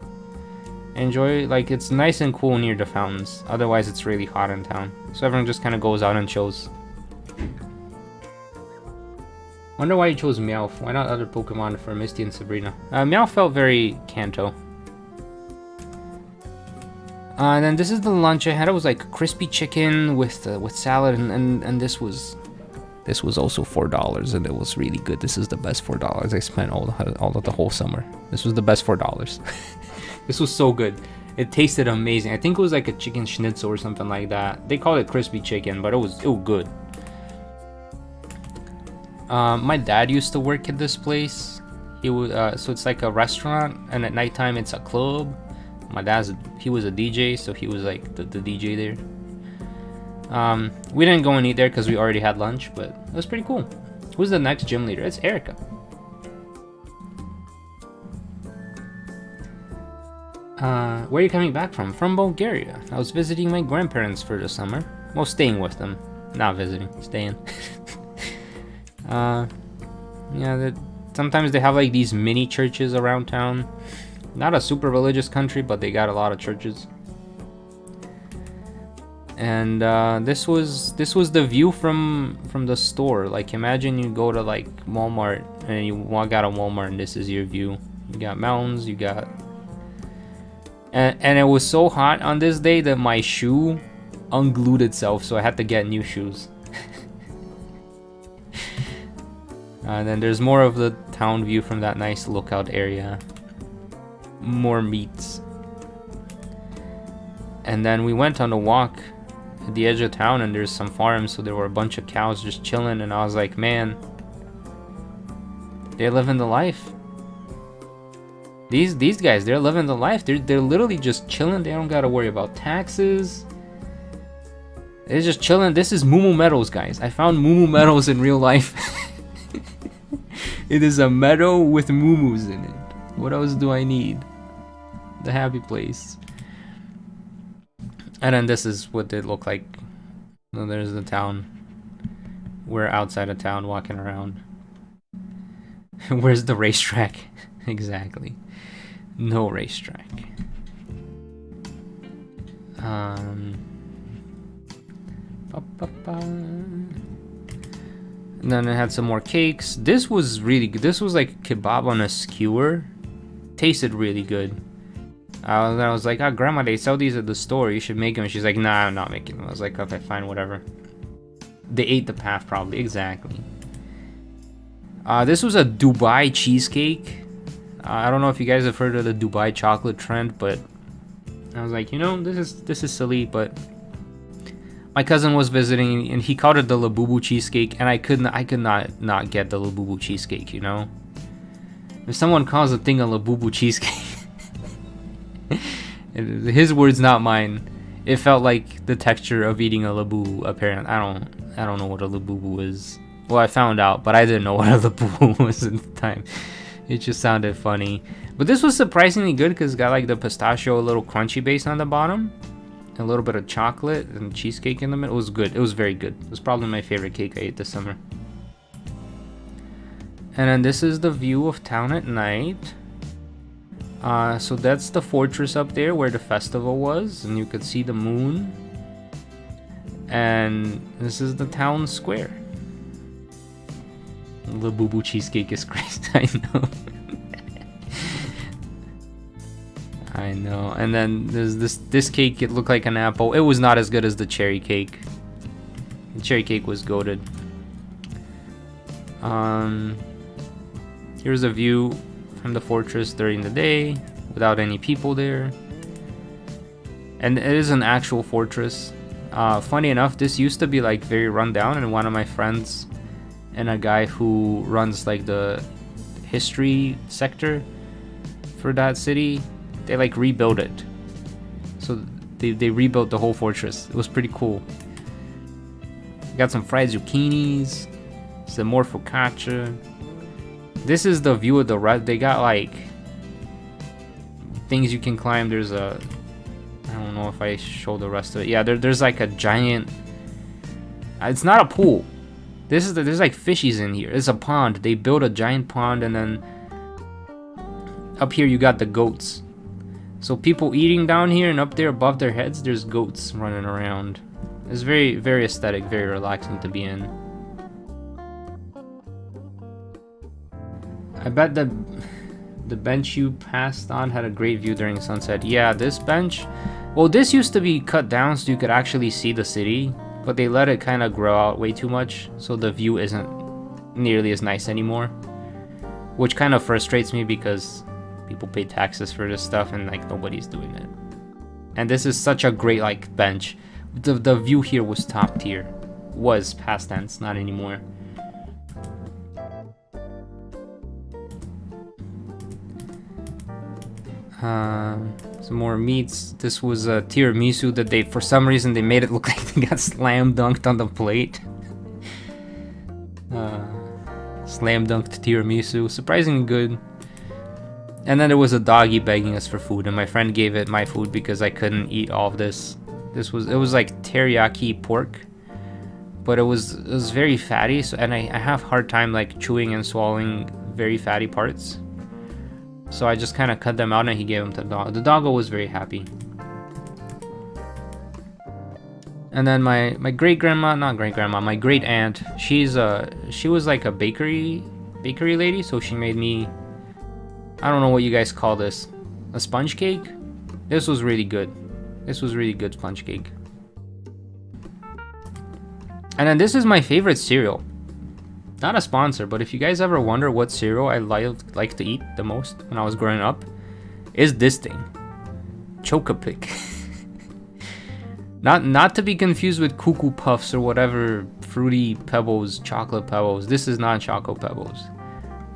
enjoy. Like, it's nice and cool near the fountains, otherwise it's really hot in town, so everyone just kind of goes out and chills. Wonder why you chose Meowth. Why not other Pokemon for Misty and Sabrina? Meowth felt very Kanto. And then this is the lunch I had. It was like crispy chicken with salad, and this was also $4, and it was really good. This is the best $4 I spent all of the whole summer. This was the best $4. This was so good. It tasted amazing. I think it was like a chicken schnitzel or something like that. They call it crispy chicken, but it was good. My dad used to work at this place. He was so it's like a restaurant, and at nighttime it's a club. He was a DJ, so he was like the DJ there. We didn't go and eat there because we already had lunch, but it was pretty cool. Who's the next gym leader? It's Erica. Where are you coming back from? From Bulgaria. I was visiting my grandparents for the summer. Well, staying with them. Not visiting, staying. Yeah, sometimes they have like these mini churches around town. Not a super religious country, but they got a lot of churches. And this was the view from the store. Like, imagine you go to like Walmart and you walk out of Walmart and this is your view. You got mountains, you got... And it was so hot on this day that my shoe unglued itself, so I had to get new shoes. And then there's more of the town view from that nice lookout area. More meats. And then we went on a walk at the edge of town, and there's some farms, so there were a bunch of cows just chilling, and I was like, man, they're living the life. These guys, they're living the life. They're literally just chilling. They don't gotta worry about taxes. They're just chilling. This is Moo Meadows, guys. I found Moo Meadows in real life. It is a meadow with moo-moos in it. What else do I need? The happy place. And then this is what they look like. So there's the town. We're outside of town walking around. Where's the racetrack? Exactly. No racetrack. And then I had some more cakes. This was really good. This was like kebab on a skewer. Tasted really good. I was like, oh, Grandma, they sell these at the store. You should make them. She's like, nah, I'm not making them. I was like, okay, fine, whatever. They ate the path, probably. Exactly. This was a Dubai cheesecake. I don't know if you guys have heard of the Dubai chocolate trend, but I was like, you know, this is silly, but my cousin was visiting and he called it the Labubu cheesecake, and I could not get the Labubu cheesecake, you know? If someone calls a thing a Labubu cheesecake, his words, not mine, it felt like the texture of eating a Labubu. Apparently, I don't know what a Labubu is. Well, I found out, but I didn't know what a Labubu was at the time. It just sounded funny. But this was surprisingly good because it got like the pistachio, a little crunchy base on the bottom, a little bit of chocolate and cheesecake in the middle. It was good. It was very good. It was probably my favorite cake I ate this summer. And then this is the view of town at night. So that's the fortress up there where the festival was, and you could see the moon. And this is the town square. The Labubu cheesecake is crazy. I know. I know. And then there's this cake. It looked like an apple. It was not as good as the cherry cake. The cherry cake was goated. Here's a view from the fortress during the day without any people there. And it is an actual fortress. Funny enough, this used to be like very run down, and one of my friends and a guy who runs like the history sector for that city, they like rebuilt it. So they rebuilt the whole fortress. It was pretty cool. Got some fried zucchinis, some more focaccia. This is the view of the rest. They got like things you can climb. There's a, I don't know if I show the rest of it. Yeah, there's like a giant, it's not a pool. There's like fishies in here. It's a pond. They built a giant pond, and then up here you got the goats. So people eating down here, and up there above their heads there's goats running around. It's very, very aesthetic, very relaxing to be in. I bet the bench you passed on had a great view during sunset. Yeah, this bench, well, this used to be cut down so you could actually see the city, but they let it kind of grow out way too much, so the view isn't nearly as nice anymore, which kind of frustrates me because people pay taxes for this stuff and like nobody's doing it. And this is such a great like bench. The view here was top tier. Was past tense, not anymore. Some more meats. This was a tiramisu that they, for some reason, they made it look like they got slam dunked on the plate. Slam dunked tiramisu, surprisingly good. And then there was a doggy begging us for food, and my friend gave it my food because I couldn't eat all of this. It was like teriyaki pork, but it was very fatty. So, and I have a hard time like chewing and swallowing very fatty parts. So I just kind of cut them out, and he gave them to the dog. The doggo was very happy. And then my great grandma, not great grandma, my great aunt, she was like a bakery lady, so she made me, I don't know what you guys call this, a sponge cake. This was really good. This was really good sponge cake. And then this is my favorite cereal. Not a sponsor, but if you guys ever wonder what cereal I like to eat the most when I was growing up, is this thing, Choco-Pick. not to be confused with Cuckoo Puffs or whatever fruity pebbles, chocolate pebbles. This is not Choco Pebbles.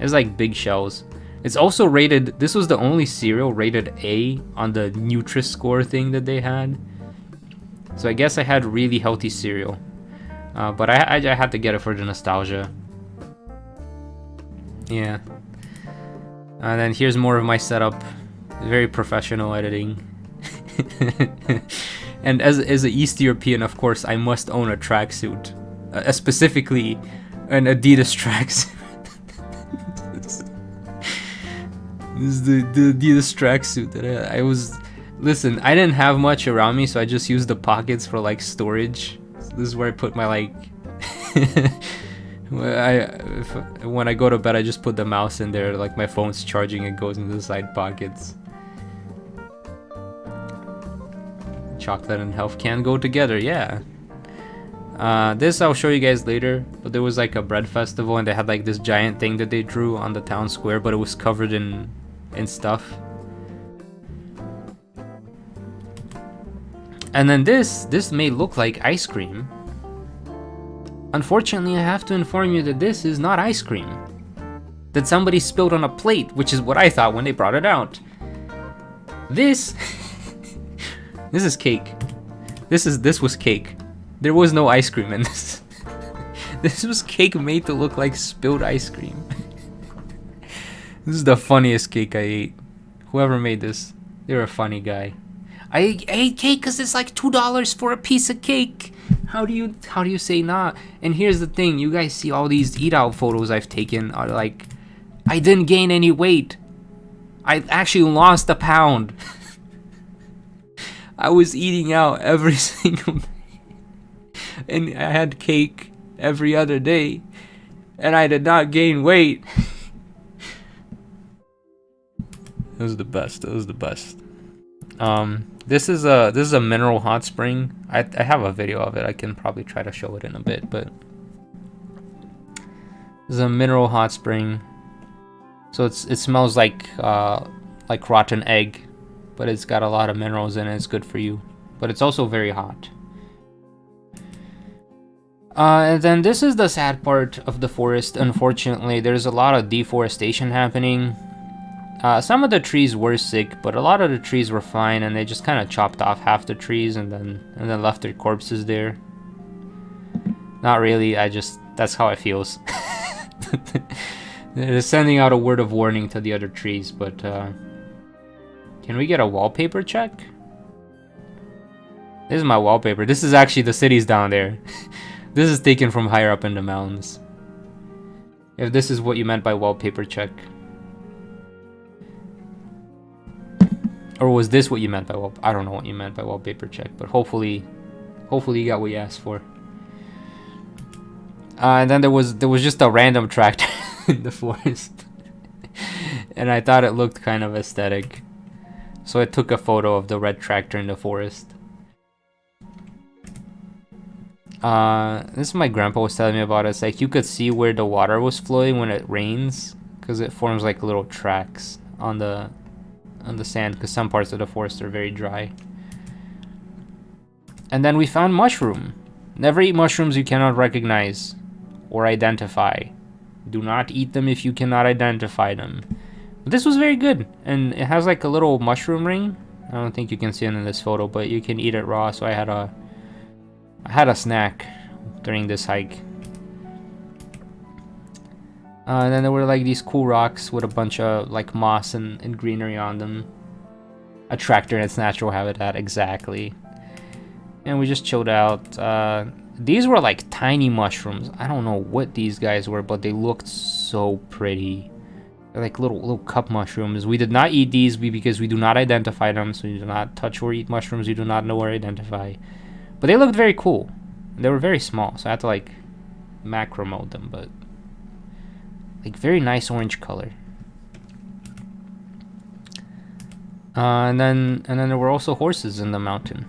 It's like big shells. It's also rated, this was the only cereal rated A on the Nutri-Score thing that they had. So I guess I had really healthy cereal. But I had to get it for the nostalgia. Yeah. And then here's more of my setup. Very professional editing. And as an East European, of course, I must own a tracksuit. Specifically, an Adidas tracksuit. This is the Adidas tracksuit that I was... Listen, I didn't have much around me, so I just used the pockets for like storage. So this is where I put my like... when I go to bed, I just put the mouse in there, like my phone's charging, it goes into the side pockets. Chocolate and health can go together, yeah. This I'll show you guys later, but there was like a bread festival and they had like this giant thing that they drew on the town square, but it was covered in stuff. And then this may look like ice cream. Unfortunately, I have to inform you that this is not ice cream. That somebody spilled on a plate, which is what I thought when they brought it out. This this is cake. This was cake. There was no ice cream in this. This was cake made to look like spilled ice cream. This is the funniest cake I ate. Whoever made this, they're a funny guy. I ate cake because it's like $2 for a piece of cake. How do you say nah? And here's the thing, you guys see all these eat out photos I've taken are like, I didn't gain any weight. I actually lost a pound. I was eating out every single day. And I had cake every other day. And I did not gain weight. It was the best. It was the best. This is a mineral hot spring. I have a video of it. I can probably try to show it in a bit, but this is a mineral hot spring. So it smells like rotten egg, but it's got a lot of minerals in it. It's good for you, but it's also very hot. And then this is the sad part of the forest. Unfortunately, there's a lot of deforestation happening. Some of the trees were sick, but a lot of the trees were fine, and they just kind of chopped off half the trees and then left their corpses there. Not really. That's how it feels. They're sending out a word of warning to the other trees, but can we get a wallpaper check? This is my wallpaper. This is actually the cities down there. This is taken from higher up in the mountains. If this is what you meant by wallpaper check. Or was this what you meant by I don't know what you meant by wallpaper check, but hopefully you got what you asked for. And then there was just a random tractor in the forest. And I thought it looked kind of aesthetic. So I took a photo of the red tractor in the forest. This is my grandpa was telling me about it. It's like you could see where the water was flowing when it rains, because it forms like little tracks on the sand, because some parts of the forest are very dry. And then we found mushroom. Never eat mushrooms you cannot recognize or identify. Do not eat them if you cannot identify them. But this was very good, and it has like a little mushroom ring. I don't think you can see it in this photo, but you can eat it raw. So I had a snack during this hike. And then there were like these cool rocks with a bunch of like moss and greenery on them. A tractor in its natural habitat, exactly. And we just chilled out. These were like tiny mushrooms. I don't know what these guys were, but they looked so pretty. They're like little cup mushrooms. We did not eat these because we do not identify them. So we do not touch or eat mushrooms we do not know or identify. But they looked very cool. They were very small, so I had to like macro mode them, but like very nice orange color. And then there were also horses in the mountain.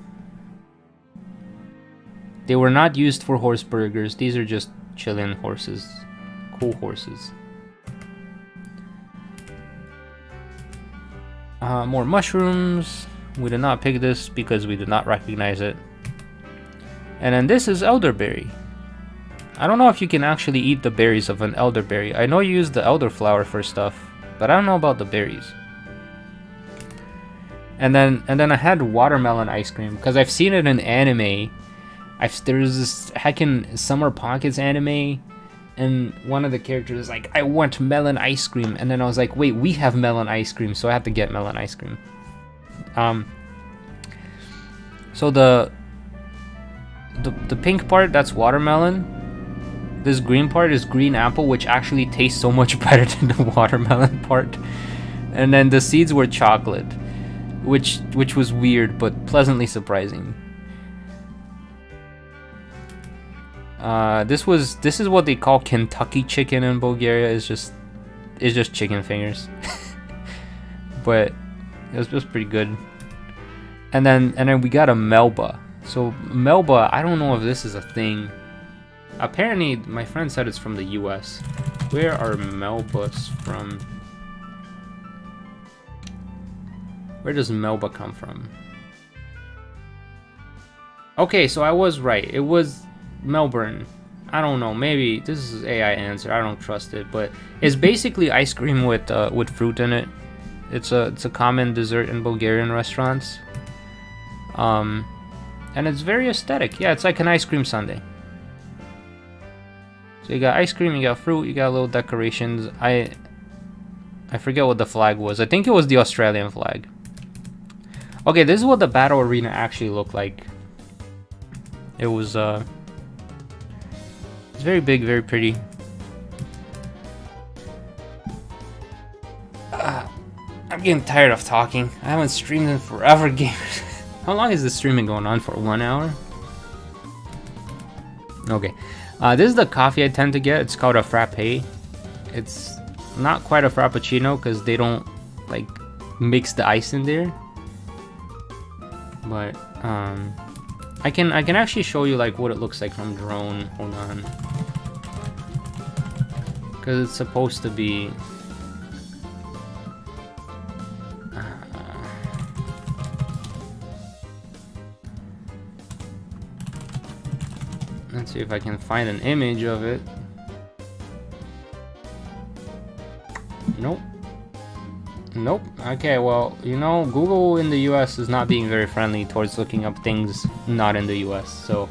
They were not used for horse burgers. These are just chilling horses, cool horses. More mushrooms. We did not pick this because we did not recognize it. And then this is elderberry. I don't know if you can actually eat the berries of an elderberry. I know you use the elderflower for stuff, but I don't know about the berries. And then I had watermelon ice cream because I've seen it in anime. There's this heckin' Summer Pockets anime, and one of the characters is like, I want melon ice cream, and then I was like, wait, we have melon ice cream, so I have to get melon ice cream. So the pink part, that's watermelon. This green part is green apple, which actually tastes so much better than the watermelon part. And then the seeds were chocolate, which was weird but pleasantly surprising. This is what they call Kentucky chicken in Bulgaria. It's just chicken fingers. But it was pretty good. And then we got a melba. So Melba, I don't know if this is a thing. Apparently, my friend said it's from the US. Where are Melbas from? Where does Melba come from? Okay, so I was right. It was Melbourne. I don't know. Maybe this is AI answer. I don't trust it, but it's basically ice cream with fruit in it. It's a common dessert in Bulgarian restaurants. And it's very aesthetic. Yeah, it's like an ice cream sundae. So you got ice cream, you got fruit, you got little decorations. I forget what the flag was. I think it was the Australian flag. Okay, this is what the battle arena actually looked like. It was it's very big, very pretty. I'm getting tired of talking. I haven't streamed in forever, gamers. How long is this streaming going on for? 1 hour? Okay. This is the coffee I tend to get. It's called a frappe. It's not quite a frappuccino because they don't like mix the ice in there. But I can actually show you like what it looks like from drone. Hold on. Because it's supposed to be let's see if I can find an image of it. Nope. Nope. Okay, well, you know, Google in the US is not being very friendly towards looking up things not in the US, so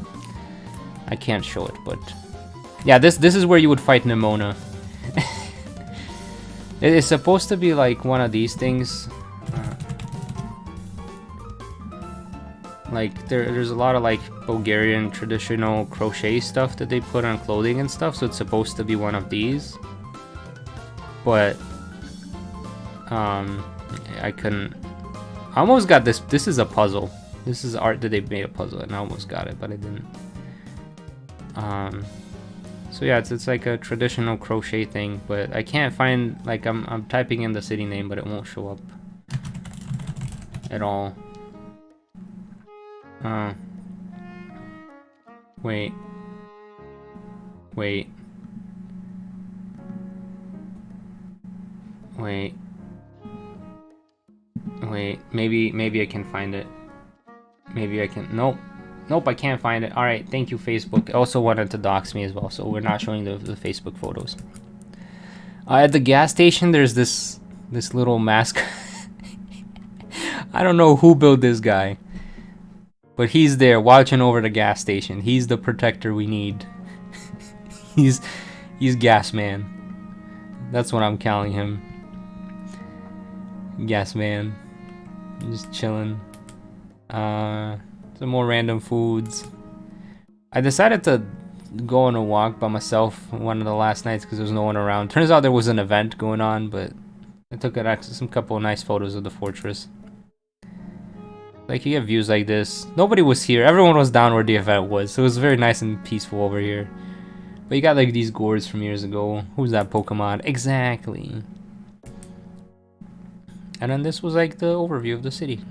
I can't show it, but yeah, this is where you would fight Nimona. It is supposed to be like one of these things. Like there's a lot of like Bulgarian traditional crochet stuff that they put on clothing and stuff, so it's supposed to be one of these. But I couldn't. I almost got this. This is a puzzle. This is art that they made a puzzle, and I almost got it, but I didn't. So yeah, it's like a traditional crochet thing, but I can't find, like, I'm typing in the city name, but it won't show up at all. Wait. Maybe I can find it. Maybe I can. Nope, I can't find it. Alright, thank you, Facebook. Also wanted to dox me as well, so we're not showing the Facebook photos. At the gas station, there's this little mask. I don't know who built this guy, but he's there watching over the gas station. He's the protector we need. he's Gas Man. That's what I'm calling him. Gas Man. Just chilling. Some more random foods. I decided to go on a walk by myself one of the last nights because there was no one around. Turns out there was an event going on, but I took some couple of nice photos of the fortress. Like, you get views like this. Nobody was here. Everyone was down where the event was, so it was very nice and peaceful over here. But you got like these gourds from years ago. Who's that Pokemon? Exactly. And then this was like the overview of the city.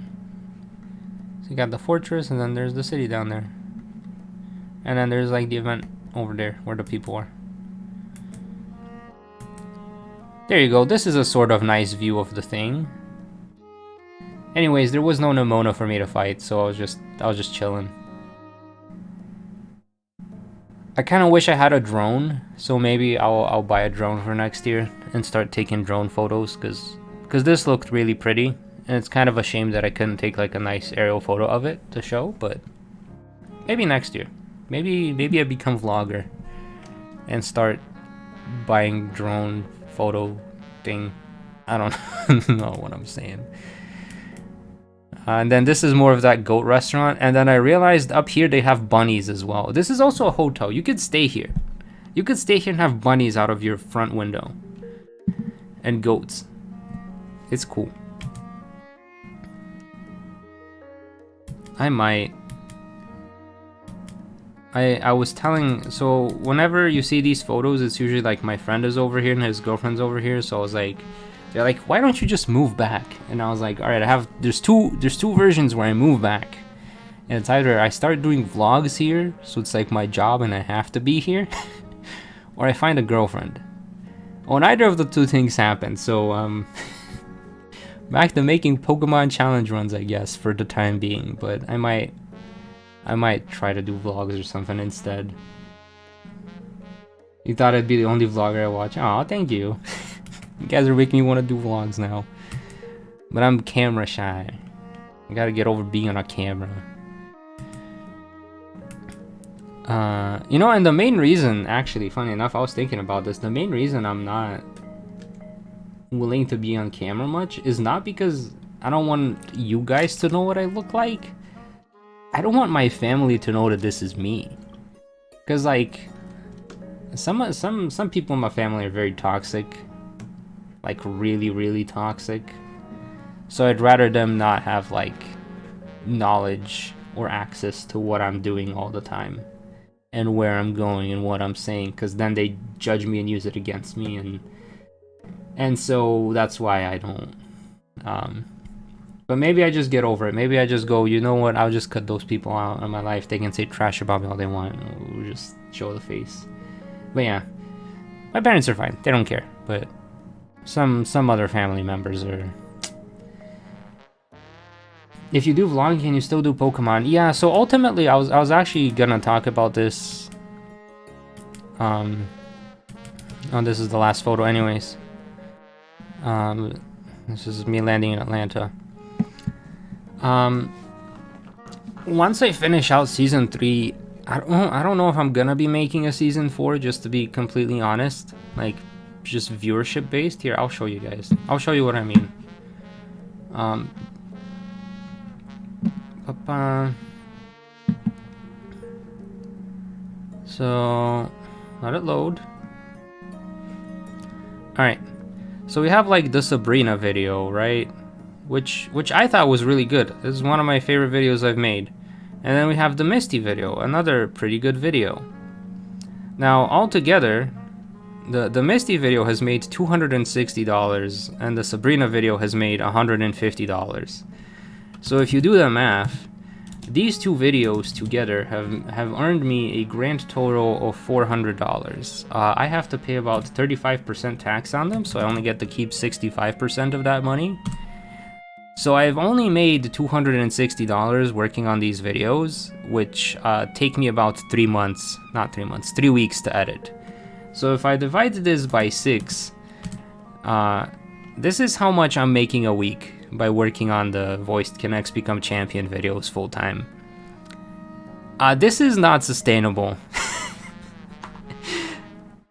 So you got the fortress, and then there's the city down there. And then there's like the event over there where the people are. There you go. This is a sort of nice view of the thing. Anyways, there was no Nimona for me to fight, so I was just chilling. I kind of wish I had a drone, so maybe I'll buy a drone for next year and start taking drone photos, because this looked really pretty. And it's kind of a shame that I couldn't take like a nice aerial photo of it to show, but maybe next year. Maybe I become vlogger and start buying drone photo thing. I don't know what I'm saying. And then this is more of that goat restaurant. And then I realized up here they have bunnies as well. This is also a hotel. You could stay here. You could stay here and have bunnies out of your front window. And goats. It's cool. I might. I was telling, so whenever you see these photos, it's usually like my friend is over here and his girlfriend's over here. So I was like, they're like, why don't you just move back? And I was like, all right, there's two versions where I move back, And it's either I start doing vlogs here, so it's like my job and I have to be here, or I find a girlfriend. Well, neither of the two things happen, so back to making Pokemon challenge runs, I guess, for the time being. But I might try to do vlogs or something instead. You thought I'd be the only vlogger I watch? Aw, thank you. You guys are making me want to do vlogs now. But I'm camera shy. I gotta get over being on a camera. You know, and the main reason, actually, funny enough, I was thinking about this. The main reason I'm not willing to be on camera much is not because I don't want you guys to know what I look like. I don't want my family to know that this is me. Cause like, some people in my family are very toxic. Like really, really toxic. So I'd rather them not have like knowledge or access to what I'm doing all the time. And where I'm going and what I'm saying, because then they judge me and use it against me, and so that's why I don't. But maybe I just get over it. Maybe I just go, you know what? I'll just cut those people out in my life. They can say trash about me all they want. We'll just show the face. But yeah, my parents are fine. They don't care. But some other family members are. If you do vlogging, can you still do Pokemon? Yeah, so ultimately I was actually gonna talk about this. Oh, this is the last photo anyways. This is me landing in Atlanta. Once I finish out season 3, I don't know if I'm gonna be making a season 4, just to be completely honest. Like, just viewership based. Here, I'll show you guys. I'll show you what I mean. So let it load. Alright, so we have like the Sabrina video, right? Which I thought was really good. This is one of my favorite videos I've made. And then we have the Misty video, another pretty good video. Now altogether, the Misty video has made $260 and the Sabrina video has made $150. So if you do the math, these two videos together have earned me a grand total of $400. I have to pay about 35% tax on them, so I only get to keep 65% of that money. So I've only made $260 working on these videos, which take me about 3 months, not 3 months, 3 weeks to edit. So if I divide this by 6, this is how much I'm making a week by working on the Voiced Connects Become Champion videos full time. This is not sustainable.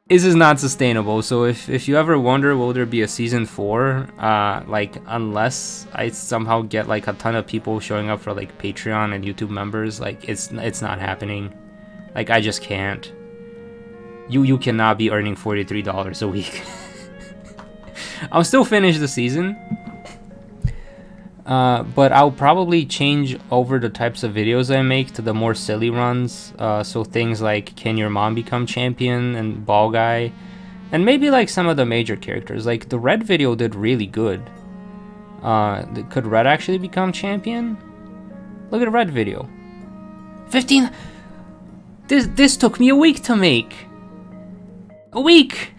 This is not sustainable. So if you ever wonder, will there be a season 4? Like, unless I somehow get like a ton of people showing up for like Patreon and YouTube members, like it's not happening. Like, I just can't. You cannot be earning $43 a week. I'll still finish the season. But I'll probably change over the types of videos I make to the more silly runs. So things like Can Your Mom Become Champion and Ball Guy. And maybe like some of the major characters. Like the Red video did really good. Could Red actually become champion? Look at the Red video. 15... This took me a week to make. A week!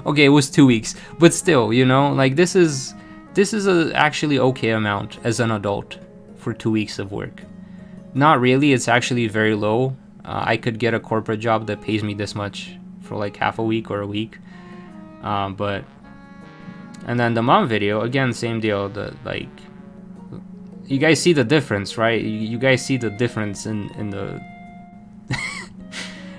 Okay, it was 2 weeks. But still, you know, like this is a actually okay amount as an adult for 2 weeks of work. Not really, it's actually very low. I could get a corporate job that pays me this much for like half a week or a week. And then the mom video, again, same deal. Like, you guys see the difference, right? You guys see the difference in the...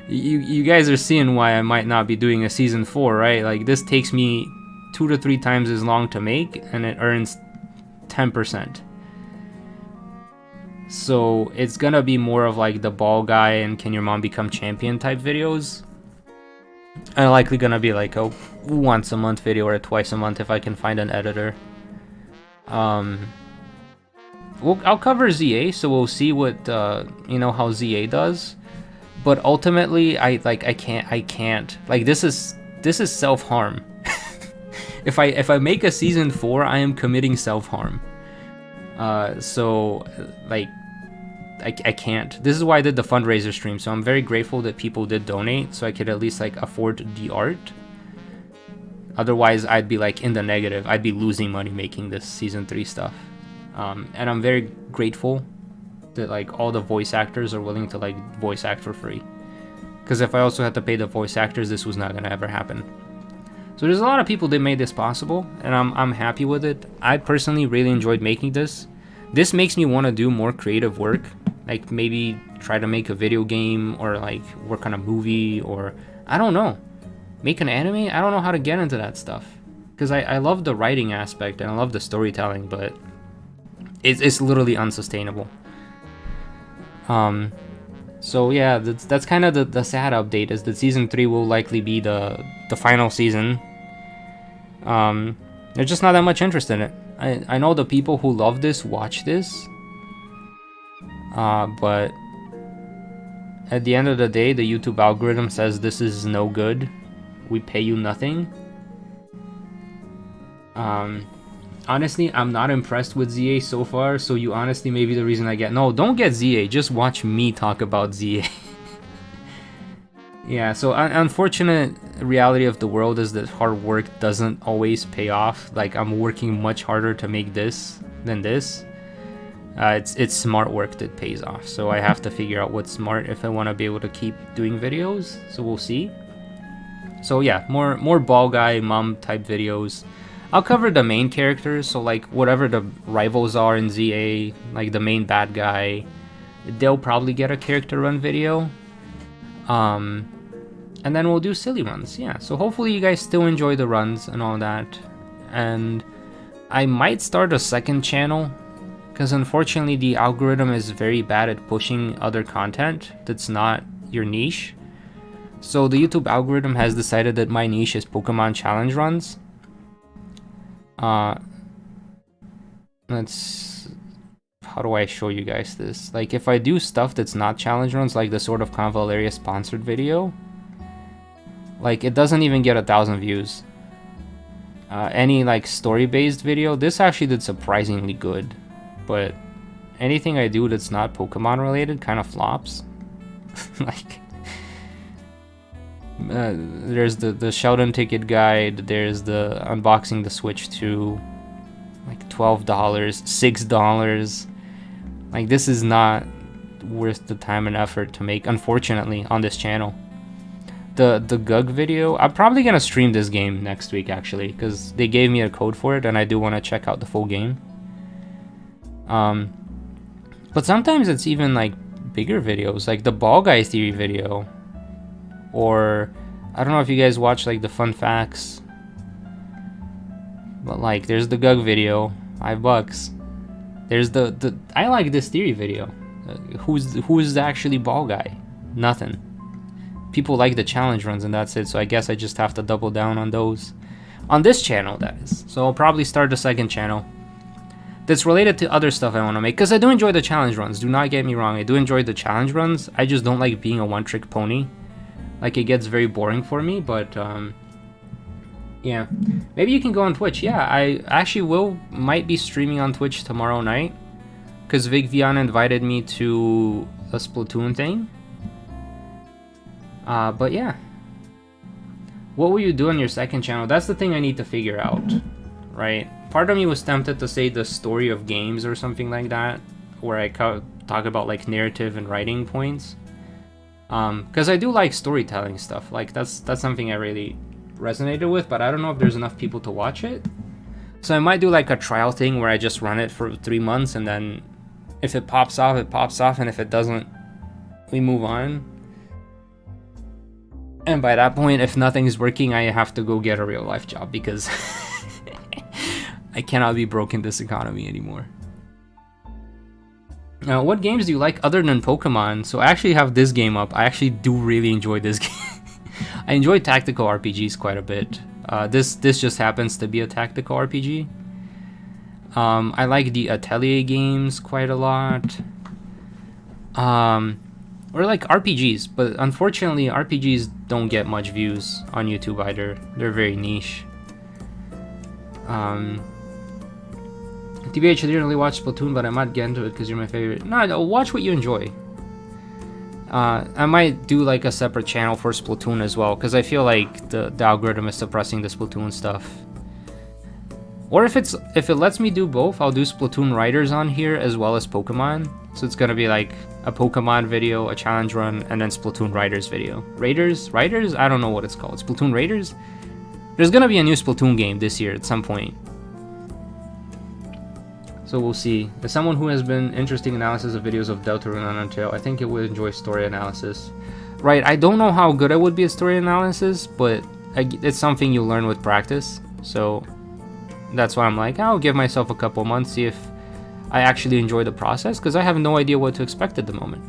you guys are seeing why I might not be doing a season 4, right? Like, this takes me 2 to 3 times as long to make, and it earns 10%. So it's gonna be more of like the Ball Guy and Can Your Mom Become Champion type videos. And likely gonna be like a once a month video or a twice a month if I can find an editor. I'll cover ZA, so we'll see what how ZA does. But ultimately, I can't. Like, this is self-harm. If I make a season 4, I am committing self-harm. So like I can't. This is why I did the fundraiser stream, so I'm very grateful that people did donate, so I could at least like afford the art. Otherwise, I'd be like in the negative. I'd be losing money making this season 3 stuff. And I'm very grateful that like all the voice actors are willing to like voice act for free. Because if I also had to pay the voice actors, this was not gonna ever happen. So there's a lot of people that made this possible, and I'm happy with it. I personally really enjoyed making this. This makes me want to do more creative work, like maybe try to make a video game or like work on a movie, or I don't know, make an anime. I don't know how to get into that stuff because I love the writing aspect and I love the storytelling, but it's literally unsustainable. So yeah, that's kind of the sad update, is that season 3 will likely be the final season. There's just not that much interest in it. I know the people who love this watch this, but at the end of the day, the YouTube algorithm says this is no good. We pay you nothing. Honestly, I'm not impressed with ZA so far, so you honestly may be the reason I get... No, don't get ZA, just watch me talk about ZA. Yeah, so unfortunate reality of the world is that hard work doesn't always pay off. Like, I'm working much harder to make this than this. It's smart work that pays off, so I have to figure out what's smart if I want to be able to keep doing videos, so we'll see. So yeah, more ball guy, mom type videos. I'll cover the main characters, so like whatever the rivals are in ZA, like the main bad guy, they'll probably get a character run video. And then we'll do silly runs, yeah. So hopefully you guys still enjoy the runs and all that. And I might start a second channel, because unfortunately the algorithm is very bad at pushing other content that's not your niche. So the YouTube algorithm has decided that my niche is Pokemon challenge runs. How do I show you guys this? Like, if I do stuff that's not challenge runs, like the Sword of Convaleria sponsored video, like it doesn't even get 1,000 views. Any like story-based video, this actually did surprisingly good, but anything I do that's not Pokemon related kind of flops. Like, there's the Sheldon ticket guide, there's the unboxing the Switch 2, like $12, $6. Like, this is not worth the time and effort to make, unfortunately, on this channel. The Gug video, I'm probably gonna stream this game next week actually, because they gave me a code for it and I do want to check out the full game. But sometimes it's even like bigger videos, like the Ball Guy Theory video, or I don't know if you guys watch like the Fun Facts, but like there's the Gug video, $5. There's the I like this theory video. Who's actually Ball Guy? Nothing. People like the challenge runs and that's it, so I guess I just have to double down on those. On this channel, that is. So I'll probably start a second channel that's related to other stuff I want to make, because I do enjoy the challenge runs, do not get me wrong, I do enjoy the challenge runs, I just don't like being a one-trick pony. Like, it gets very boring for me, but yeah. Maybe you can go on Twitch. Yeah, I actually might be streaming on Twitch tomorrow night, because Vic Viana invited me to a Splatoon thing. But yeah. What will you do on your second channel? That's the thing I need to figure out, right? Part of me was tempted to say the story of games or something like that, where I talk about like narrative and writing points. Because I do like storytelling stuff. Like, that's something I really resonated with, but I don't know if there's enough people to watch it. So I might do like a trial thing where I just run it for 3 months, and then if it pops off, it pops off, and if it doesn't, we move on. And by that point, if nothing's working, I have to go get a real life job, because I cannot be broke in this economy anymore. Now, what games do you like other than Pokemon? So I actually have this game up. I actually do really enjoy this game. I enjoy tactical RPGs quite a bit. This just happens to be a tactical RPG. I like the Atelier games quite a lot. Or like RPGs, but unfortunately RPGs don't get much views on YouTube either. They're very niche. TBH, I didn't really watch Splatoon, but I might get into it because you're my favorite. No, watch what you enjoy. I might do like a separate channel for Splatoon as well, because I feel like the algorithm is suppressing the Splatoon stuff. Or if it lets me do both, I'll do Splatoon Riders on here as well as Pokemon. So it's gonna be like a Pokemon video, a challenge run, and then Splatoon Riders video. Riders? I don't know what it's called. Splatoon Raiders? There's gonna be a new Splatoon game this year at some point. So we'll see. As someone who has been interesting analysis of videos of Deltarune and Undertale, I think it would enjoy story analysis. Right, I don't know how good I would be at story analysis, but it's something you learn with practice. So that's why I'm like, I'll give myself a couple months, see if I actually enjoy the process, because I have no idea what to expect at the moment.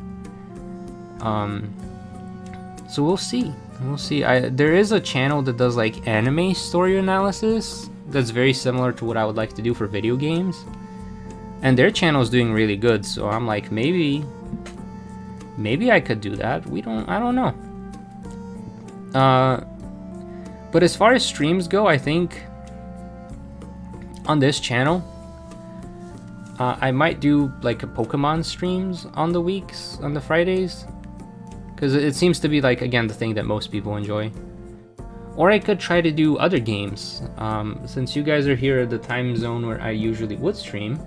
So we'll see. We'll see. There is a channel that does like anime story analysis that's very similar to what I would like to do for video games. And their channel is doing really good, so I'm like, maybe I could do that. I don't know. But as far as streams go, I think on this channel, I might do like a Pokemon streams on the Fridays, because it seems to be like, again, the thing that most people enjoy. Or I could try to do other games. Since you guys are here at the time zone where I usually would stream,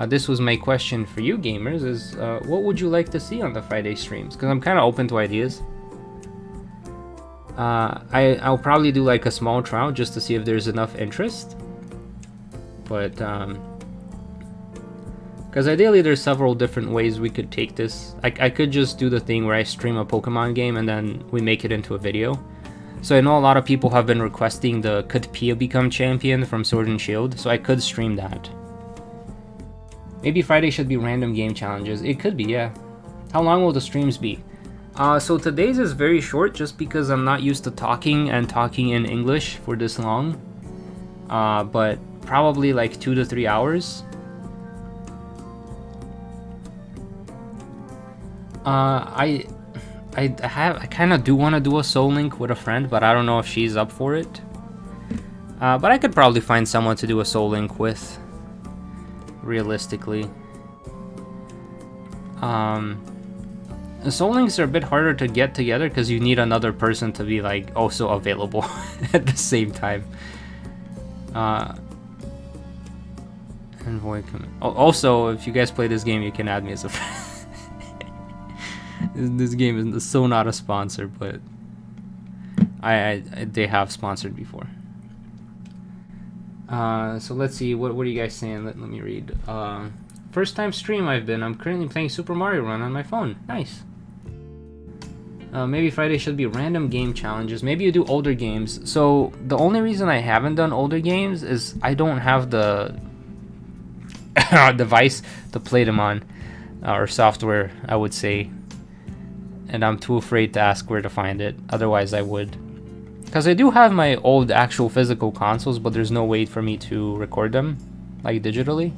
this was my question for you gamers, is what would you like to see on the Friday streams? Because I'm kind of open to ideas. I'll probably do like a small trial just to see if there's enough interest. But, because ideally there's several different ways we could take this. I could just do the thing where I stream a Pokemon game and then we make it into a video. So I know a lot of people have been requesting the Could Pia Become Champion from Sword and Shield, so I could stream that. Maybe Friday should be random game challenges. It could be, yeah. How long will the streams be? So today's is very short just because I'm not used to talking in English for this long. But probably like 2 to 3 hours. I kind of do want to do a Soul Link with a friend, but I don't know if she's up for it. But I could probably find someone to do a Soul Link with, realistically. Soul Links are a bit harder to get together because you need another person to be like also available at the same time. Also, if you guys play this game, you can add me as a friend. This game is so not a sponsor, but they have sponsored before. So let's see, what are you guys saying? Let me read. First time stream I'm currently playing Super Mario Run on my phone. Nice. Maybe Friday should be random game challenges. Maybe you do older games. So the only reason I haven't done older games is I don't have the device to play them on, or software, I would say. And I'm too afraid to ask where to find it. Otherwise I would. Because I do have my old actual physical consoles, but there's no way for me to record them, like digitally.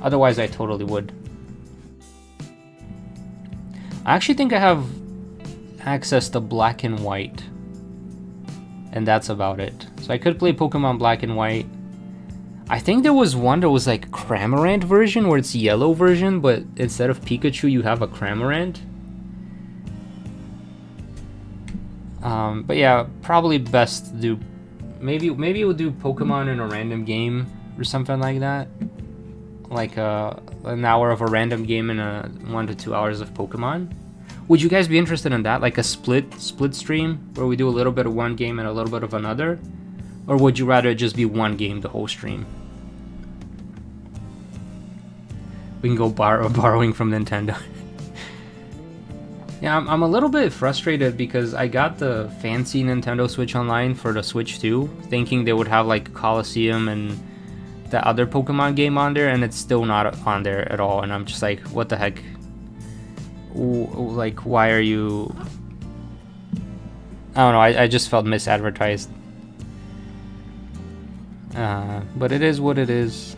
Otherwise I totally would. I actually think I have access to Black and White. And that's about it. So I could play Pokemon Black and White. I think there was one that was like Cramorant version, where it's yellow version, but instead of Pikachu you have a Cramorant. But yeah, probably best to do, maybe we'll do Pokemon in a random game or something like that. Like an hour of a random game and 1 to 2 hours of Pokemon. Would you guys be interested in that? Like a split stream where we do a little bit of one game and a little bit of another? Or would you rather just be one game the whole stream? We can go borrowing from Nintendo. Yeah, I'm a little bit frustrated because I got the fancy Nintendo Switch Online for the Switch 2, thinking they would have like Colosseum and the other Pokemon game on there, and it's still not on there at all, and I'm just like, what the heck? Like, why are you... I don't know, I just felt misadvertised. But it is what it is.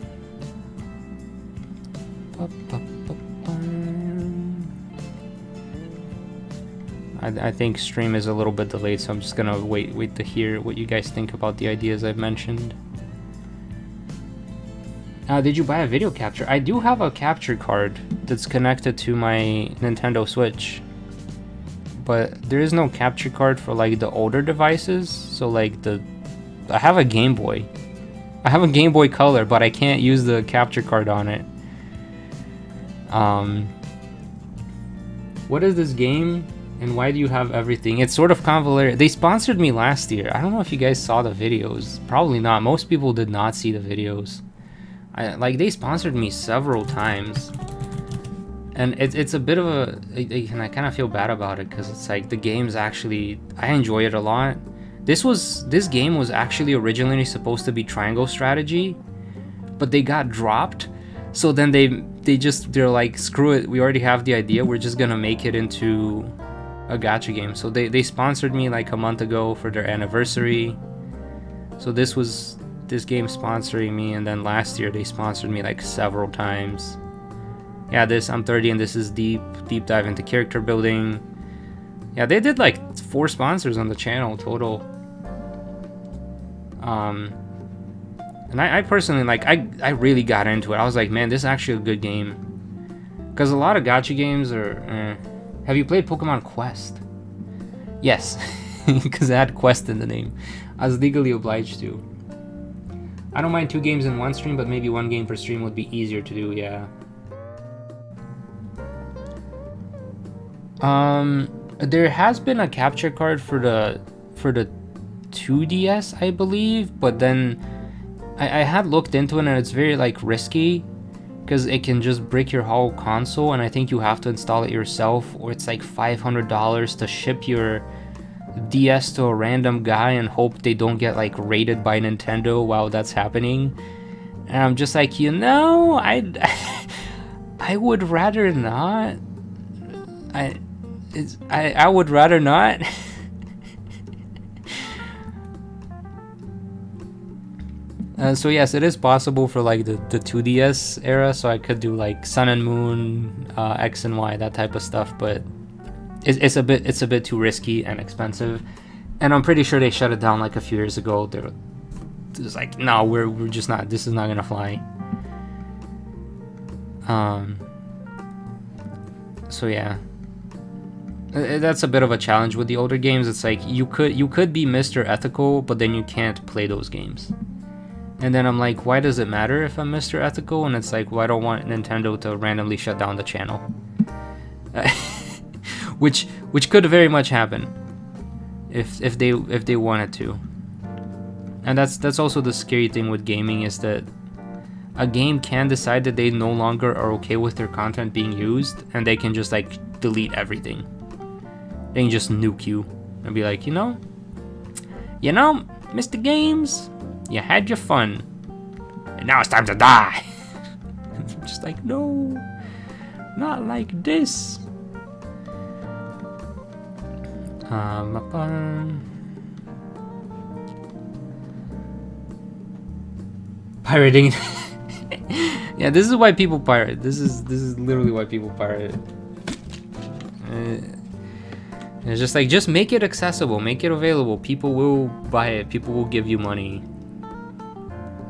I think stream is a little bit delayed, so I'm just gonna wait to hear what you guys think about the ideas I've mentioned. Did you buy a video capture? I do have a capture card that's connected to my Nintendo Switch, but there is no capture card for like the older devices. So like I have a Game Boy. I have a Game Boy Color, but I can't use the capture card on it. What is this game and why do you have everything? It's sort of convoluted. They sponsored me last year. I don't know if you guys saw the videos. Probably not. Most people did not see the videos. They sponsored me several times, and it's a bit of a, and I kind of feel bad about it because it's like the game's actually, I enjoy it a lot. This game was actually originally supposed to be triangle strategy, but they got dropped. So then they're like, screw it, we already have the idea, we're just gonna make it into a gacha game. So they sponsored me like a month ago for their anniversary. So this game sponsoring me, and then last year they sponsored me like several times. Yeah, I'm 30 and this is deep dive into character building. Yeah, they did like 4 sponsors on the channel total. And I personally, like, I really got into it. I was like, man, this is actually a good game. Because a lot of gacha games are... Have you played Pokemon Quest? Yes, because it had Quest in the name. I was legally obliged to. I don't mind 2 games in one stream, but maybe 1 game per stream would be easier to do, yeah. There has been a capture card for the 2DS, I believe, but then I had looked into it and it's very like risky because it can just break your whole console, and I think you have to install it yourself, or it's like $500 to ship your DS to a random guy and hope they don't get like raided by Nintendo while that's happening. And I'm just like, I would rather not. I would rather not. So yes, it is possible for like the 2DS era, so I could do like Sun and Moon, X and Y, that type of stuff, but it's a bit too risky and expensive, and I'm pretty sure they shut it down like a few years ago. They're just like, no, we're just not. This is not gonna fly. So yeah, that's a bit of a challenge with the older games. It's like you could be Mr. Ethical, but then you can't play those games. And then I'm like, why does it matter if I'm Mr. Ethical? And it's like, well, I don't want Nintendo to randomly shut down the channel. Which could very much happen if they wanted to. And that's also the scary thing with gaming, is that a game can decide that they no longer are okay with their content being used, and they can just like delete everything. They can just nuke you and be like, you know, Mr. Games, you had your fun, and now it's time to die. I'm just like, no, not like this. Pirating. Yeah, this is why people pirate. This is literally why people pirate. It's just like, just make it accessible, make it available. People will buy it. People will give you money.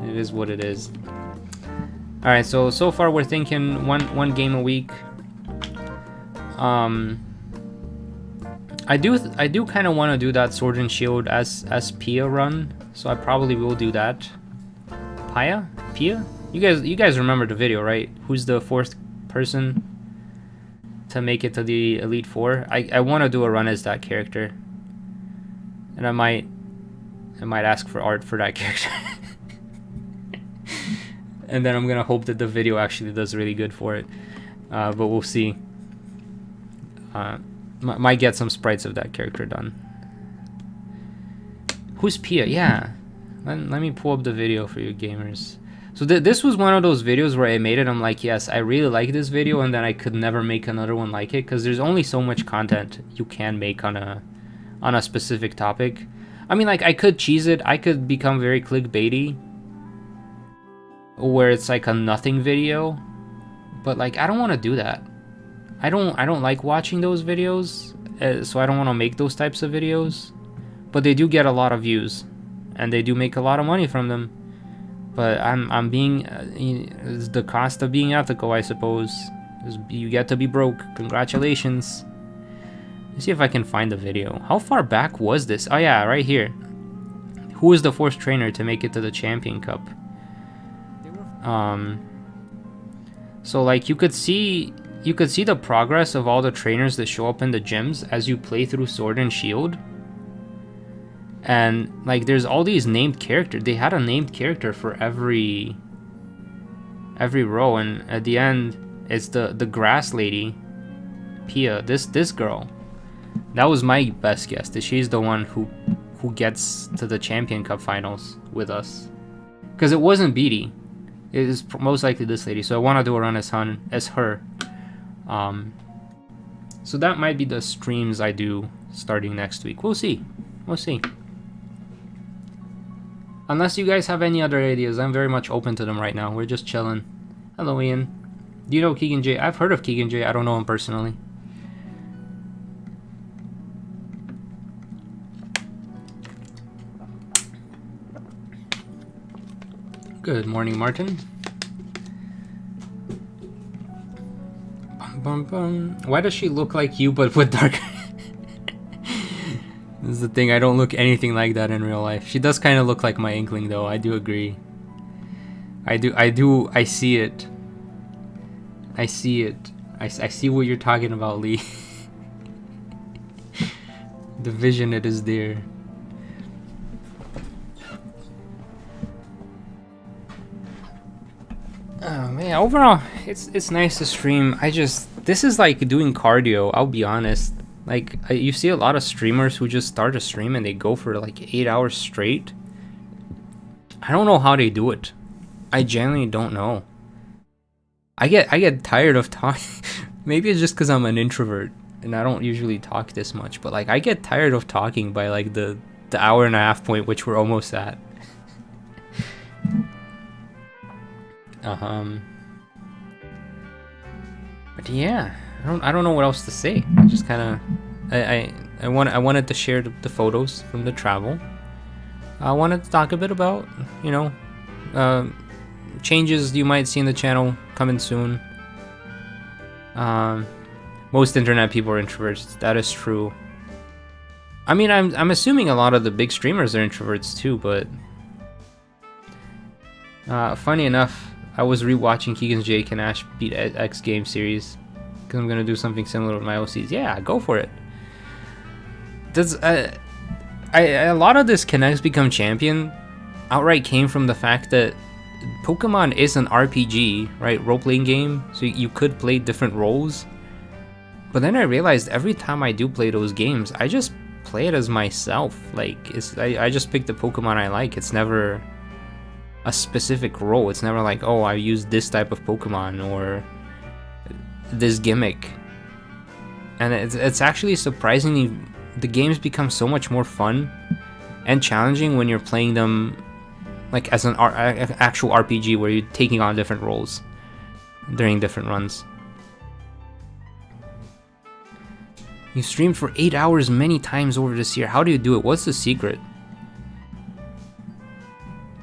It is what it is. All right, so far we're thinking one game a week. I do kind of want to do that Sword and Shield as Pia run, so I probably will do that. Pia? You guys remember the video, right? Who's the 4th person to make it to the Elite Four? I want to do a run as that character, and I might ask for art for that character. And then I'm gonna hope that the video actually does really good for it, but we'll see. Might get some sprites of that character done. Who's Pia? Yeah, let me pull up the video for you gamers. So this was one of those videos where I made it, I'm like, yes, I really like this video, and then I could never make another one like it, because there's only so much content you can make on a specific topic. I mean, like, I could cheese it, I could become very clickbaity, where it's like a nothing video, but like, I don't want to do that. I don't like watching those videos, so I don't want to make those types of videos, but they do get a lot of views, and they do make a lot of money from them. But I'm being it's the cost of being ethical, I suppose. You get to be broke. Congratulations. Let's see if I can find the video. How far back was this? Oh yeah, right here. Who was the fourth trainer to make it to the Champion Cup? So like you could see the progress of all the trainers that show up in the gyms as you play through Sword and Shield. And like there's all these named characters. They had a named character for every row, and at the end it's the grass lady, Pia, this girl. That was my best guess, that she's the one who gets to the Champion Cup finals with us. Because it wasn't Beatty. It is most likely this lady, so I want to do a run as her. So that might be the streams I do starting next week. We'll see. Unless you guys have any other ideas, I'm very much open to them right now. We're just chilling. Hello, Ian. Do you know Keegan J? I've heard of Keegan J. I don't know him personally. Good morning, Martin. Bum, bum. Why does she look like you but with dark? This is the thing, I don't look anything like that in real life. She does kind of look like my Inkling though, I do agree. I see it. I see what you're talking about, Lee. The vision, it is there. Oh man, overall, it's nice to stream. This is like doing cardio, I'll be honest. Like, you see a lot of streamers who just start a stream and they go for like 8 hours straight. I don't know how they do it. I genuinely don't know. I get tired of talking. Maybe it's just because I'm an introvert and I don't usually talk this much. But like, I get tired of talking by like the hour and a half point, which we're almost at. But yeah, I don't know what else to say. I just kind of I wanted to share the photos from the travel. I wanted to talk a bit about, you know, changes you might see in the channel coming soon. Most internet people are introverts. That is true. I mean, I'm assuming a lot of the big streamers are introverts too, but funny enough, I was rewatching Keegan's J Can Ash beat X game series because I'm gonna do something similar with my OCs. Yeah, go for it. Does a lot of this Can X become champion outright came from the fact that Pokemon is an RPG, right? Role-playing game, so you could play different roles. But then I realized every time I do play those games, I just play it as myself. Like, I just pick the Pokemon I like. It's never a specific role. It's never like, oh, I use this type of Pokemon or this gimmick. And it's actually surprisingly, the games become so much more fun and challenging when you're playing them like as an actual RPG where you're taking on different roles during different runs. You streamed for 8 hours many times over this year. How do you do it? What's the secret?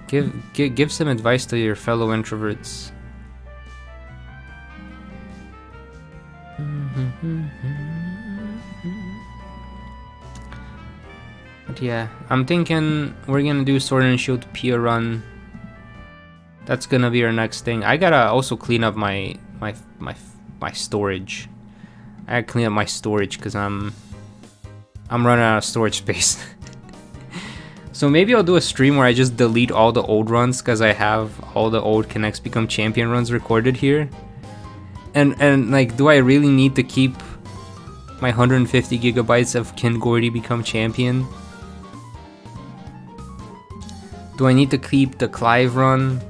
Give some advice to your fellow introverts. But yeah, I'm thinking we're gonna do Sword and Shield Pia run. That's gonna be our next thing. I gotta also clean up my storage. I gotta clean up my storage because I'm running out of storage space. So maybe I'll do a stream where I just delete all the old runs because I have all the old Can X Become Champion runs recorded here. And like, do I really need to keep my 150 gigabytes of Ken Gordy Become Champion? Do I need to keep the Clive run?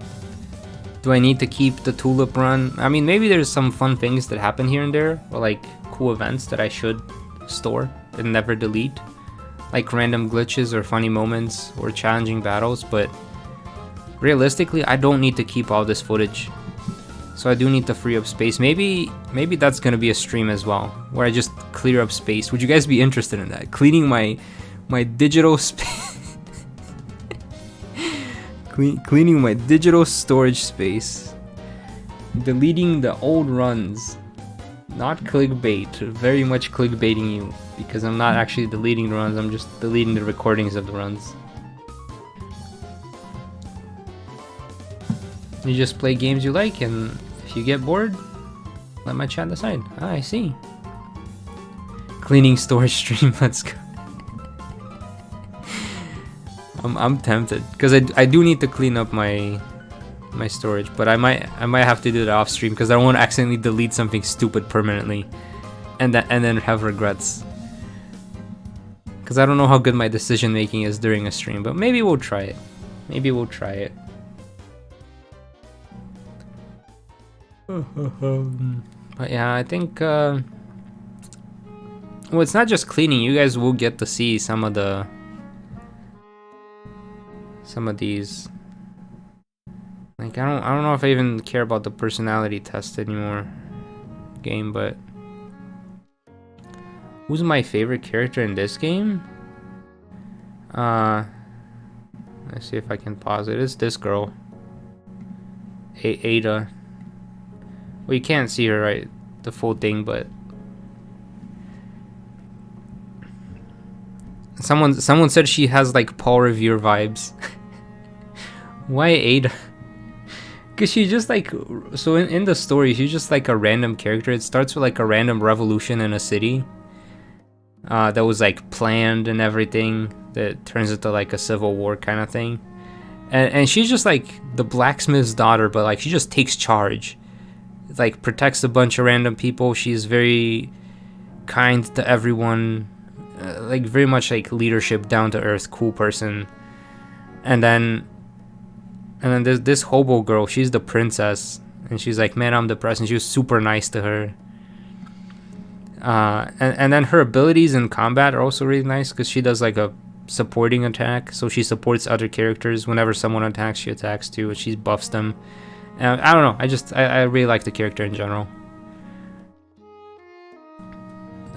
Do I need to keep the Tulip run? I mean, maybe there's some fun things that happen here and there, or like cool events that I should store and never delete. Like random glitches or funny moments or challenging battles, but realistically, I don't need to keep all this footage. So I do need to free up space. Maybe that's gonna be a stream as well, where I just clear up space. Would you guys be interested in that? Cleaning my digital space. Cleaning my digital storage space. Deleting the old runs. Not clickbait. Very much clickbaiting you. Because I'm not actually deleting the runs, I'm just deleting the recordings of the runs. You just play games you like, and if you get bored, let my chat decide. Ah, I see. Cleaning storage stream, let's go. I'm tempted, because I do need to clean up my storage, but I might have to do that off stream, because I don't want to accidentally delete something stupid permanently, and then have regrets. Because I don't know how good my decision making is during a stream, but maybe we'll try it. Maybe we'll try it. But yeah, I think well, it's not just cleaning. You guys will get to see some of these. Like, I don't know if I even care about the personality test anymore game, but who's my favorite character in this game? Let's see if I can pause it. It's this girl, Ada. Well, you can't see her, right, the full thing, but someone said she has like Paul Revere vibes. Why Ada? Because she just like, so in the story, she's just like a random character. It starts with like a random revolution in a city that was like planned and everything, that turns into like a civil war kind of thing. And she's just like the blacksmith's daughter, but like she just takes charge. Like protects a bunch of random people. She's very kind to everyone, like very much like leadership, down to earth, cool person. And then there's this hobo girl. She's the princess, and she's like, man, I'm depressed. And she was super nice to her. And then her abilities in combat are also really nice, because she does like a supporting attack, so she supports other characters. Whenever someone attacks, she attacks too, and she buffs them. I don't know, I really like the character in general.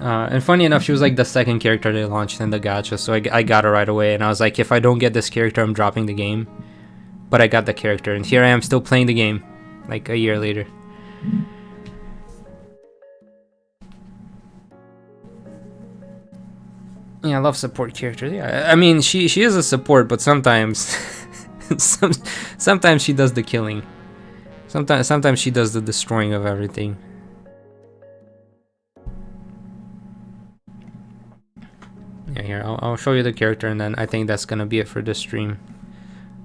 And funny enough, she was like the second character they launched in the gacha, so I got her right away, and I was like, if I don't get this character, I'm dropping the game. But I got the character, and here I am still playing the game, like a year later. Yeah, I love support characters. Yeah, I mean, she is a support, but sometimes sometimes she does the killing. Sometimes she does the destroying of everything. Yeah, here, I'll show you the character, and then I think that's gonna be it for this stream,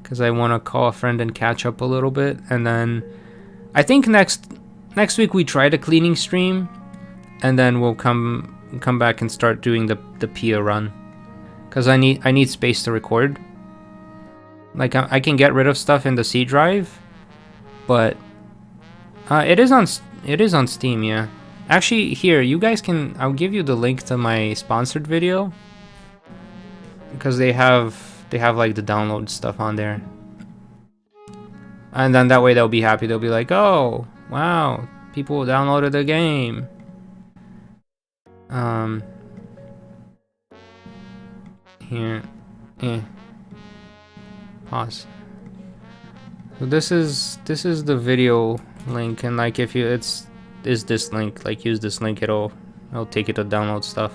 because I want to call a friend and catch up a little bit, and then I think next week we try the cleaning stream, and then we'll come back and start doing the Pia run, because I need space to record. Like, I can get rid of stuff in the C drive, but it is on Steam, yeah. Actually, here, you guys can, I'll give you the link to my sponsored video, because they have like the download stuff on there, and then that way they'll be happy. They'll be like, oh wow, people downloaded the game. Here, pause. So this is the video link, and like if you is this link, like use this link, it'll take you to download stuff.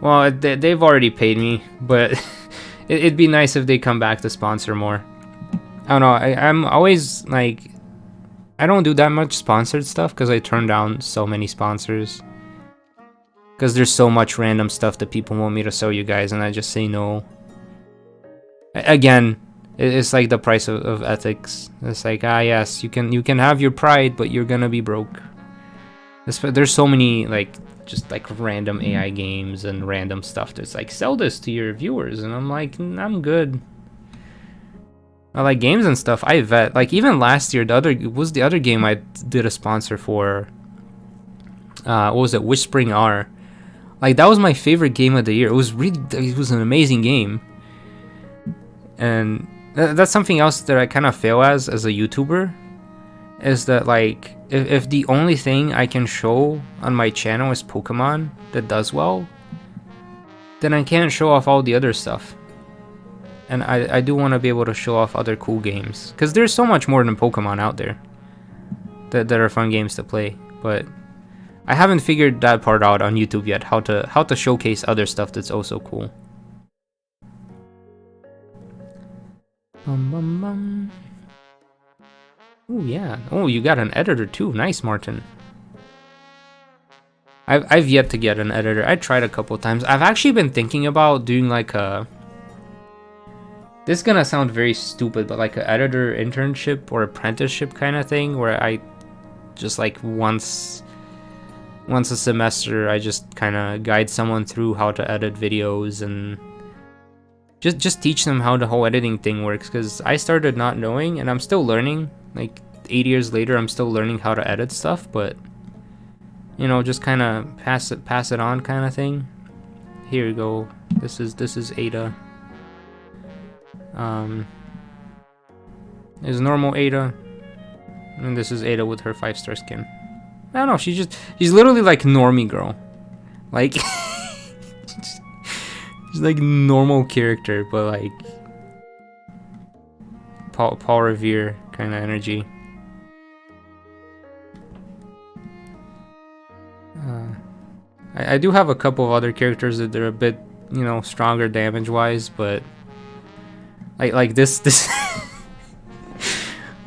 Well, they've already paid me, but it'd be nice if they come back to sponsor more. I don't know, I'm always like, I don't do that much sponsored stuff because I turn down so many sponsors. Because there's so much random stuff that people want me to show you guys, and I just say no. Again, it's like the price of ethics. It's like, yes, you can have your pride, but you're gonna be broke. There's so many like just like random AI games and random stuff that's like, sell this to your viewers, and I'm like, I'm good. I like games and stuff. I vet. Like even last year, the other game I did a sponsor for. What was it? Whispering R. Like that was my favorite game of the year. It was an amazing game. And that's something else that I kind of fail as a YouTuber, is that like if the only thing I can show on my channel is Pokemon that does well, then I can't show off all the other stuff. And I do want to be able to show off other cool games, because there's so much more than Pokemon out there that are fun games to play. But I haven't figured that part out on YouTube yet, how to showcase other stuff that's also cool. Oh yeah. Oh, you got an editor too. Nice, Martin. I've yet to get an editor. I tried a couple times. I've actually been thinking about doing like a... This is gonna sound very stupid, but like an editor internship or apprenticeship kind of thing, where I just like once a semester I just kind of guide someone through how to edit videos and just teach them how the whole editing thing works, because I started not knowing and I'm still learning. Like 8 years later, I'm still learning how to edit stuff, but you know, just kind of pass it on kind of thing. Here we go. This is Ada. Is normal Ada, and this is Ada with her 5-star skin. I don't know. She's literally like normie girl, like she's like normal character, but like Paul Revere kind of energy. I do have a couple of other characters that they're a bit, you know, stronger damage wise, but like this this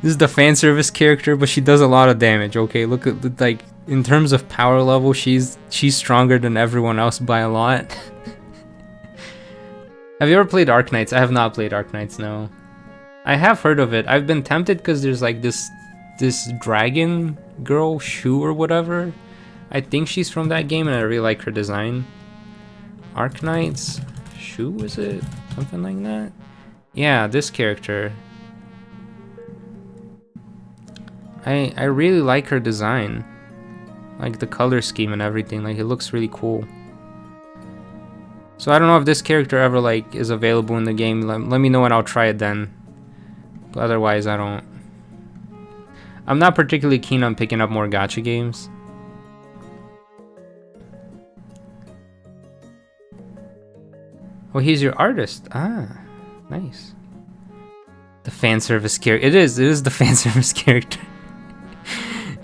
is the fan service character, but she does a lot of damage. Okay, look at, like, in terms of power level, she's stronger than everyone else by a lot. Have you ever played Arknights? I have not played Arknights, no. I have heard of it. I've been tempted because there's like this dragon girl, Shu or whatever. I think she's from that game and I really like her design. Arknights, Shu, is it? Something like that? Yeah, this character. I really like her design. Like the color scheme and everything, like it looks really cool. So I don't know if this character ever like is available in the game. Let me know and I'll try it then. But otherwise I don't. I'm not particularly keen on picking up more gacha games. Oh, he's your artist. Ah, nice. The fan service character. It is the fan service character.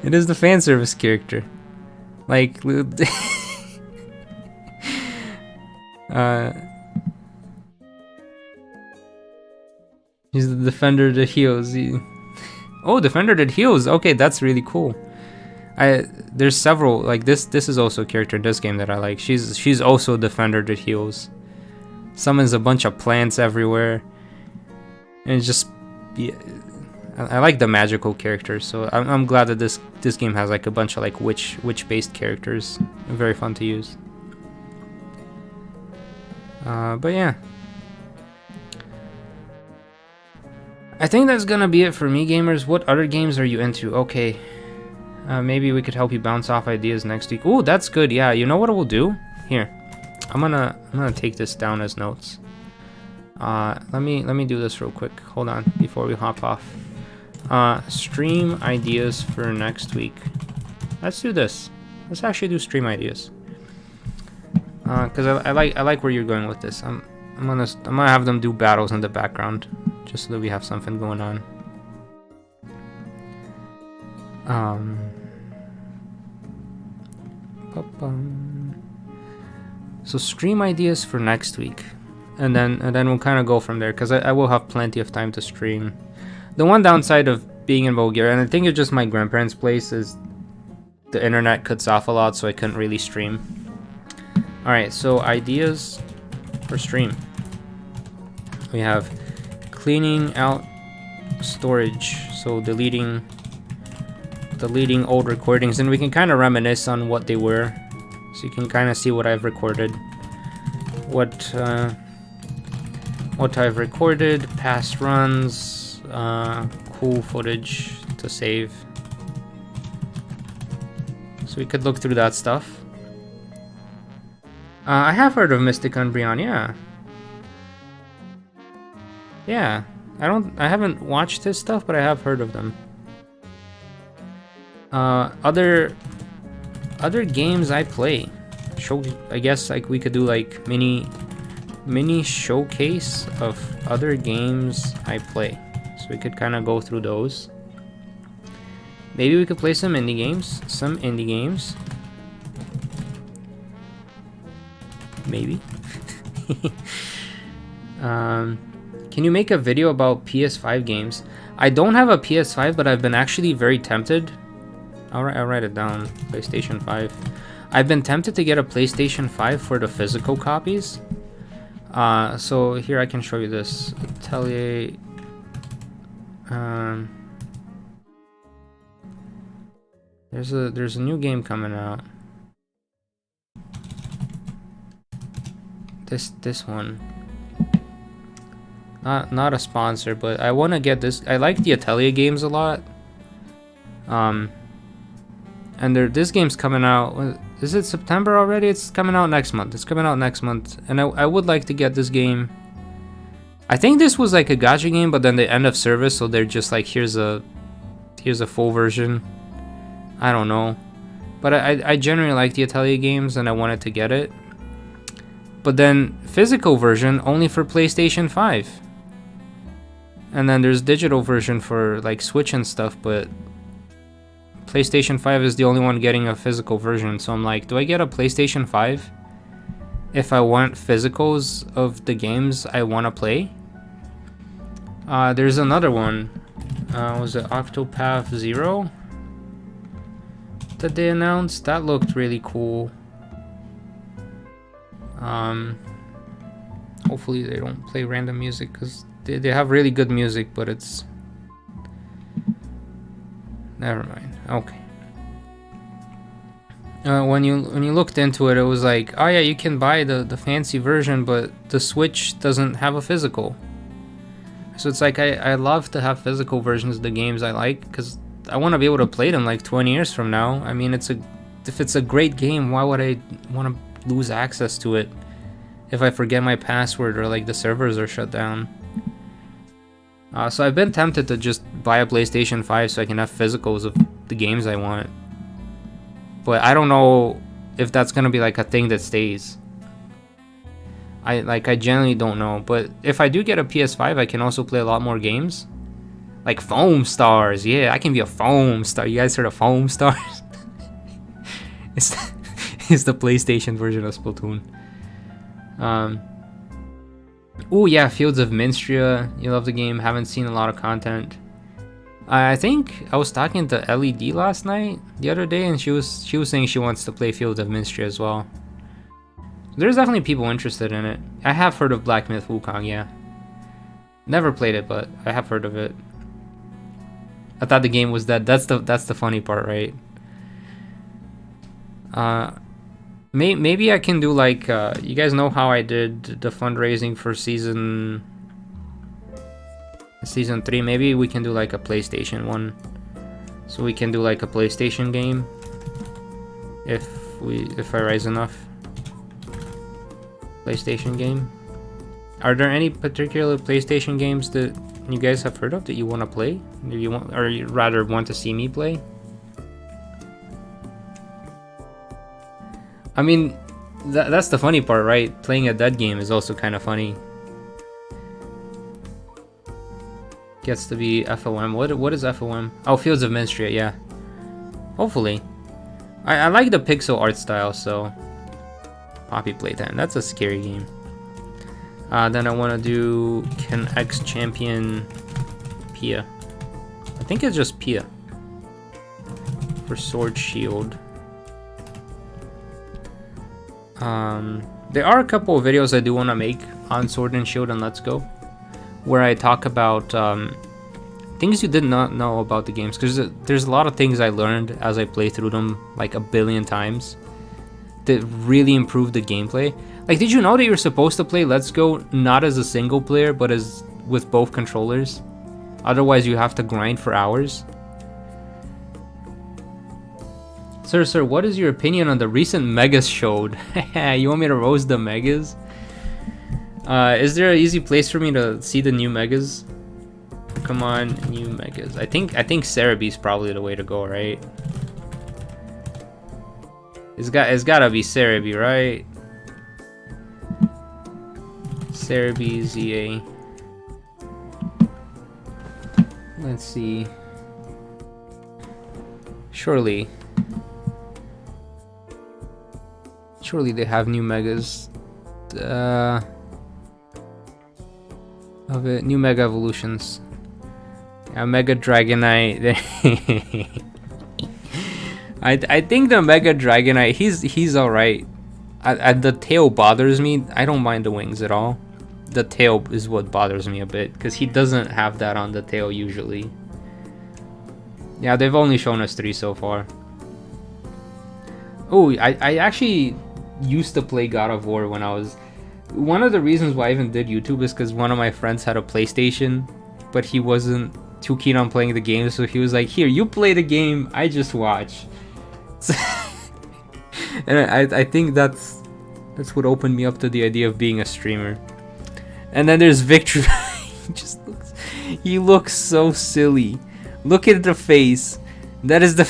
It is the fan service character. Like, he's the defender that heals. Oh, defender that heals. Okay, that's really cool. There's several, like this is also a character in this game that I like. She's also a defender that heals. Summons a bunch of plants everywhere. And it's just, yeah, I like the magical characters, so I'm glad that this game has like a bunch of like witch-based characters. Very fun to use. But yeah, I think that's gonna be it for me, gamers. What other games are you into? Okay, maybe we could help you bounce off ideas next week. Ooh, that's good. Yeah, you know what we'll do? Here, I'm gonna take this down as notes. Let me do this real quick. Hold on, before we hop off. Stream ideas for next week. Let's do this. Let's actually do stream ideas. Cause I like where you're going with this. I'm gonna have them do battles in the background, just so that we have something going on. So stream ideas for next week. And then we'll kind of go from there, because I will have plenty of time to stream. The one downside of being in Bulgaria, and I think it's just my grandparents' place, is the internet cuts off a lot, so I couldn't really stream. Alright, so ideas for stream. We have cleaning out storage, so deleting old recordings, and we can kind of reminisce on what they were, so you can kind of see what I've recorded. What I've recorded, past runs, cool footage to save. So we could look through that stuff. I have heard of Mystic Umbreon, yeah. Yeah, I haven't watched his stuff, but I have heard of them. Other games I play. I guess like we could do like mini mini showcase of other games I play. So we could kind of go through those. Maybe we could play some indie games. Maybe. Can you make a video about PS5 games? I don't have a PS5, but I've been actually very tempted. I'll write it down. PlayStation 5. I've been tempted to get a PlayStation 5 for the physical copies. So here I can show you this. Atelier. There's a new game coming out. This one. Not a sponsor, but I want to get this. I like the Atelier games a lot. And this game's coming out. Is it September already? It's coming out next month. And I would like to get this game. I think this was like a gacha game, but then the end of service, so they're just like, here's a full version. I don't know, but I generally like the Atelier games, and I wanted to get it. But then physical version only for PlayStation 5. And then there's digital version for like Switch and stuff, but PlayStation 5 is the only one getting a physical version. So I'm like, do I get a PlayStation 5 if I want physicals of the games I want to play? There's another one. Was it Octopath Zero that they announced? That looked really cool. Hopefully they don't play random music, because they have really good music, but it's... Never mind. Okay. When you looked into it, it was like, oh yeah, you can buy the fancy version, but the Switch doesn't have a physical. So it's like, I love to have physical versions of the games I like, because I want to be able to play them like 20 years from now. I mean, if it's a great game, why would I want to lose access to it if I forget my password or like the servers are shut down? So I've been tempted to just buy a PlayStation 5 so I can have physicals of the games I want. But I don't know if that's gonna be like a thing that stays. I generally don't know. But if I do get a PS5, I can also play a lot more games. Like Foam Stars. Yeah, I can be a Foam Star. You guys heard of Foam Stars? It's the PlayStation version of Splatoon. Oh yeah, Fields of Minstria. You love the game. Haven't seen a lot of content. I think I was talking to LED the other day, and she was saying she wants to play Fields of Minstria as well. There's definitely people interested in it. I have heard of Black Myth Wukong, yeah. Never played it, but I have heard of it. I thought the game was dead. That's the funny part, right? Maybe I can do like you guys know how I did the fundraising for season 3. Maybe we can do like a PlayStation one. So we can do like a PlayStation game if I raise enough. PlayStation game. Are there any particular PlayStation games that you guys have heard of that you want to play? Do you want, or you rather want to see me play? I mean, that's the funny part, right? Playing a dead game is also kind of funny. Gets to be FOM. What is FOM? Oh, Fields of Minstria, yeah. Hopefully. I like the pixel art style, so... Poppy Playtime. That's a scary game. Then I want to do Can X Champion Pia. I think it's just Pia. For Sword Shield. There are a couple of videos I do want to make on Sword and Shield and Let's Go, where I talk about things you did not know about the games, because there's a lot of things I learned as I play through them like a billion times that really improved the gameplay. Like, did you know that you're supposed to play Let's Go not as a single player, but as with both controllers? Otherwise you have to grind for hours. Sir, what is your opinion on the recent Megas showed? You want me to roast the Megas? Is there an easy place for me to see the new Megas? Come on, new Megas. I think Cerebee's probably the way to go, right? It's gotta be Cerebee, right? Cerebi ZA. Let's see. Surely they have new megas. Of it, new mega evolutions. Yeah, Mega Dragonite. I think the Mega Dragonite, he's alright. The tail bothers me. I don't mind the wings at all. The tail is what bothers me a bit, because he doesn't have that on the tail usually. Yeah, they've only shown us 3 so far. Oh, I actually used to play God of War when I was... One of the reasons why I even did YouTube is because one of my friends had a PlayStation, but he wasn't too keen on playing the game, so he was like, here, you play the game, I just watch. So and I think that's what opened me up to the idea of being a streamer. And then there's Victor. He looks so silly. Look at the face. That is the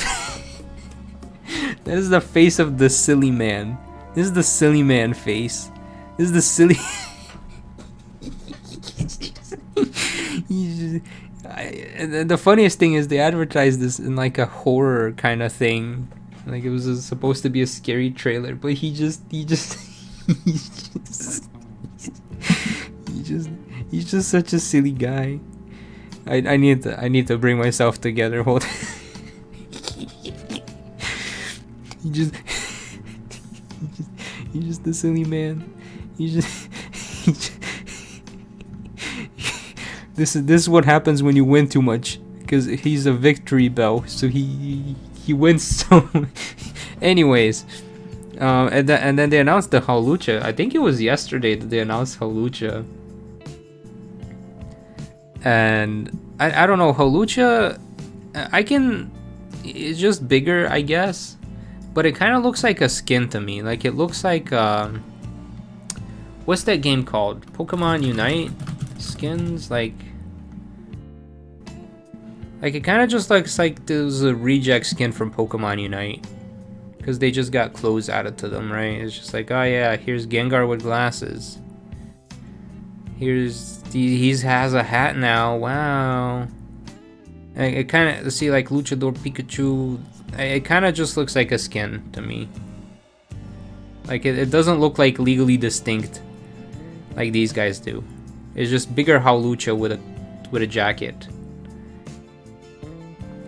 that is the face of the silly man. This is the silly man face. This is the silly. And the funniest thing is they advertised this in like a horror kind of thing, like it was supposed to be a scary trailer, but he's just such a silly guy. I need to bring myself together. Hold. He's just a silly man. This is what happens when you win too much, because he's a victory bell, so he wins so. Anyways, and then they announced the Hawlucha. I think it was yesterday that they announced Hawlucha. And I don't know, Hawlucha, it's just bigger, I guess, but it kind of looks like a skin to me. Like it looks like what's that game called? Pokemon Unite skins, like it kind of just looks like there's a reject skin from Pokemon Unite, because they just got clothes added to them, right? It's just like, oh yeah, here's Gengar with glasses. He has a hat now. Wow. And it kind of, see, like Luchador Pikachu, it kind of just looks like a skin to me. Like it doesn't look like legally distinct like these guys do. It's just bigger Hawlucha with a jacket.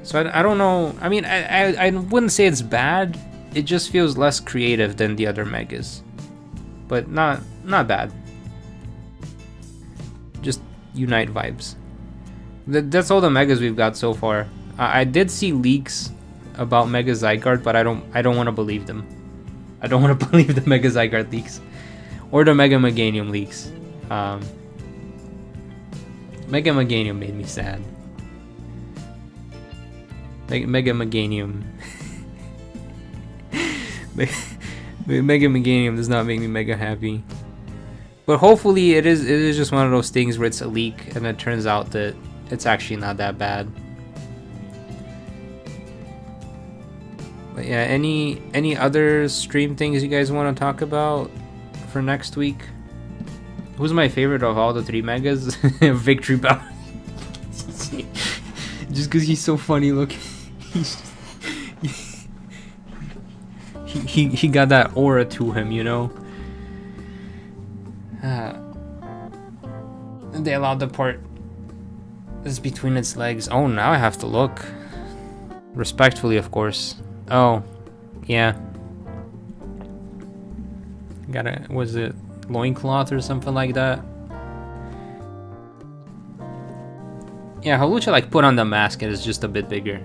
So I don't know. I mean, I wouldn't say it's bad. It just feels less creative than the other megas, but not bad. Just Unite vibes. That's all the megas we've got so far. I did see leaks about Mega Zygarde, but I don't want to believe them. I don't want to believe the Mega Zygarde leaks or the Mega Meganium leaks. Mega Meganium made me sad. Mega Meganium. Mega Meganium does not make me mega happy. But hopefully it is just one of those things where it's a leak and it turns out that it's actually not that bad. But yeah, any other stream things you guys want to talk about for next week? Who's my favorite of all the 3 megas? Victory Bell. Just because he's so funny looking. He got that aura to him, you know. And they allowed the part that's between its legs. Oh, now I have to look. Respectfully, of course. Oh, yeah. Was it loincloth or something like that? Yeah, Hawlucha like put on the mask and it's just a bit bigger.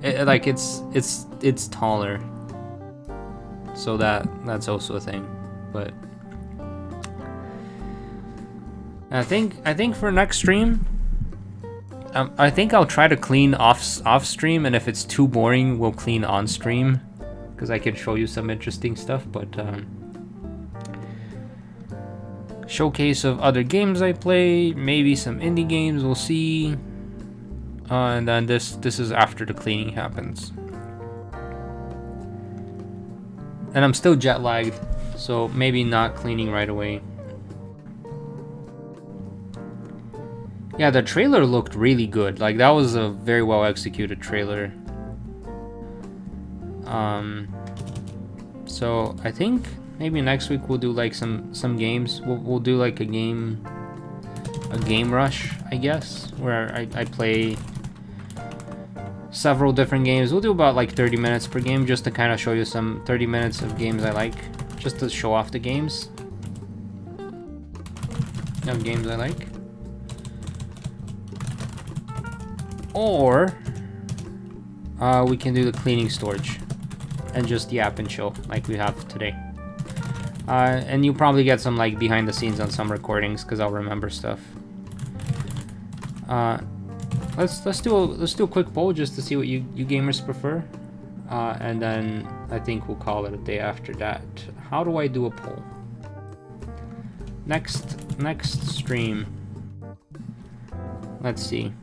It's taller. So that's also a thing. But I think for next stream, I think I'll try to clean off stream, and if it's too boring, we'll clean on stream, because I can show you some interesting stuff. But showcase of other games I play, maybe some indie games, we'll see. And then this is after the cleaning happens. And I'm still jet lagged, so maybe not cleaning right away. Yeah, the trailer looked really good. Like, that was a very well executed trailer. So I think maybe next week we'll do like some games. We'll do like a game rush, I guess, where I play several different games. We'll do about like 30 minutes per game, just to kind of show you some 30 minutes of games I like, just to show off the games of games I like. Or we can do the cleaning storage and just yap and chill like we have today. And you'll probably get some like behind the scenes on some recordings because I'll remember stuff. Let's do a quick poll just to see what you gamers prefer, and then I think we'll call it a day after that. How do I do a poll? Next stream. Let's see.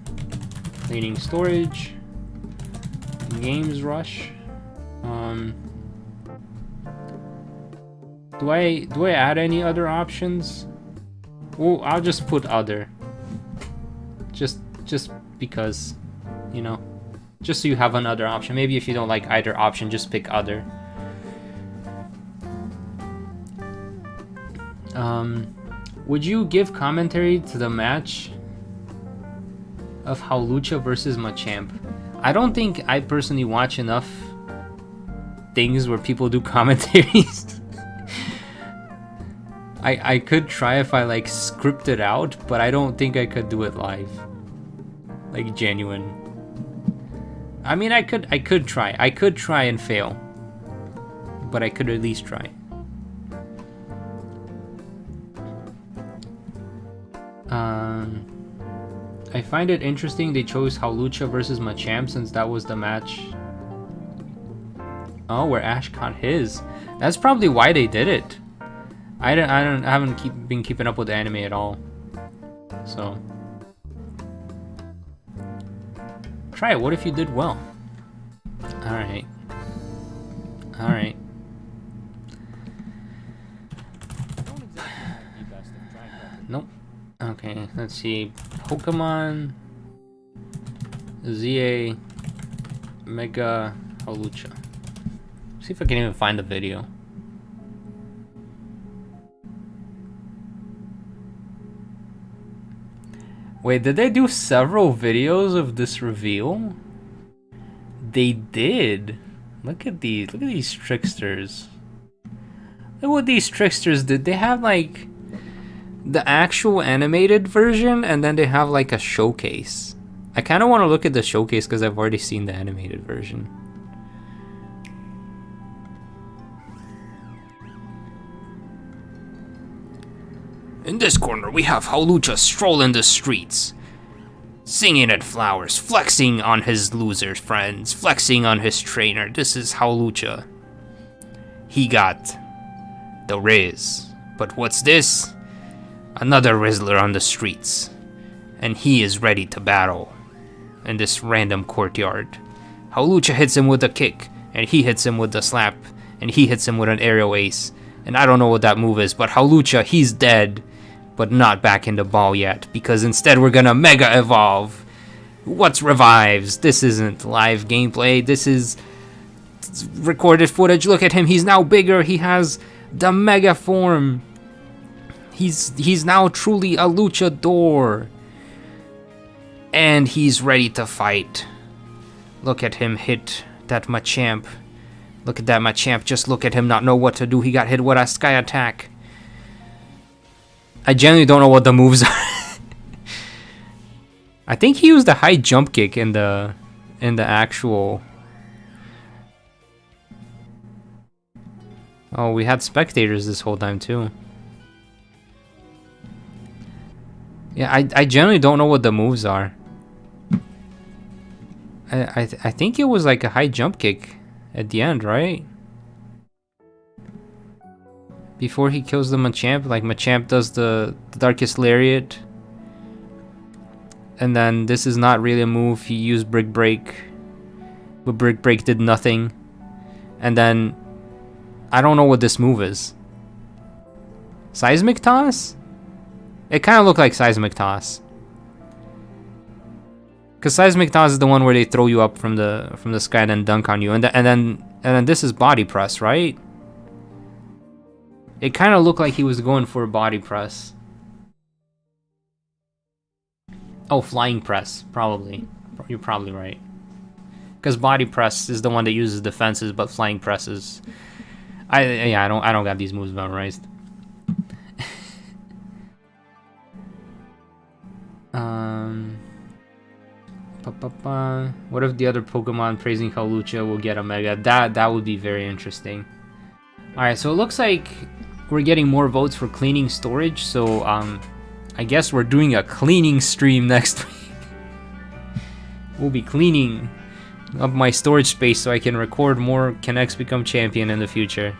Cleaning storage. Games rush. Do I add any other options? Oh, I'll just put other. Just because, you know, just so you have another option. Maybe if you don't like either option, just pick other. Would you give commentary to the match of Haulucha versus Machamp? I don't think I personally watch enough things where people do commentaries. I could try if I like script it out, but I don't think I could do it live. Like genuine. I mean, I could try. I could try and fail. But I could at least try. I find it interesting they chose Haulucha versus Machamp since that was the match. Oh, where Ash caught his. That's probably why they did it. I haven't been keeping up with the anime at all. So try it. What if you did well? Alright. Alright. Nope. Okay, let's see. Pokemon ZA Mega Haulucha. See if I can even find the video. Wait, did they do several videos of this reveal? They did. Look at these tricksters. Look what these tricksters did. They have like the actual animated version, and then they have like a showcase. I kind of want to look at the showcase because I've already seen the animated version. In this corner, we have Haulucha strolling the streets, singing at flowers, flexing on his loser friends, flexing on his trainer. This is Haulucha. He got the Riz. But what's this? Another Rizzler on the streets. And he is ready to battle in this random courtyard. Haulucha hits him with a kick, and he hits him with a slap, and he hits him with an aerial ace. And I don't know what that move is, but Haulucha, he's dead. But not back in the ball yet, because instead we're gonna Mega Evolve. What's revives? This isn't live gameplay, this is recorded footage. Look at him, he's now bigger, he has the Mega form. He's now truly a luchador. And he's ready to fight. Look at him hit that Machamp. Look at that Machamp, just look at him not know what to do. He got hit with a Sky Attack. I genuinely don't know what the moves are. I think he used a high jump kick in the actual. Oh, we had spectators this whole time too. Yeah, I genuinely don't know what the moves are. I think it was like a high jump kick at the end, right? Before he kills the Machamp, like Machamp does the Darkest Lariat. And then this is not really a move, he used Brick Break. But Brick Break did nothing. And then, I don't know what this move is. Seismic Toss? It kind of looked like Seismic Toss. Because seismic toss is the one where they throw you up from the sky and then dunk on you, and then this is body press, right? It kind of looked like he was going for a body press. Oh, flying press, probably. You're probably right. Because body press is the one that uses defenses, but flying press is... I don't got these moves memorized. What if the other Pokemon praising how Lucha will get a Mega? That would be very interesting. Alright, so it looks like we're getting more votes for cleaning storage, so I guess we're doing a cleaning stream next week. We'll be cleaning up my storage space so I can record more Can X Become Champion in the future.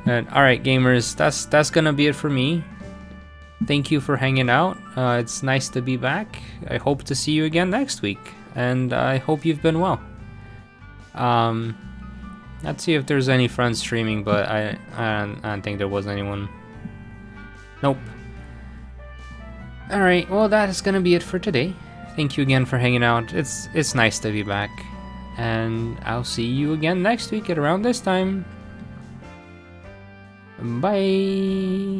And alright gamers, that's gonna be it for me. Thank you for hanging out. It's nice to be back. I hope to see you again next week, and I hope you've been well. Let's see if there's any friends streaming, but I don't think there was anyone. Nope. Alright, well that is gonna be it for today. Thank you again for hanging out. It's nice to be back. And I'll see you again next week at around this time. Bye!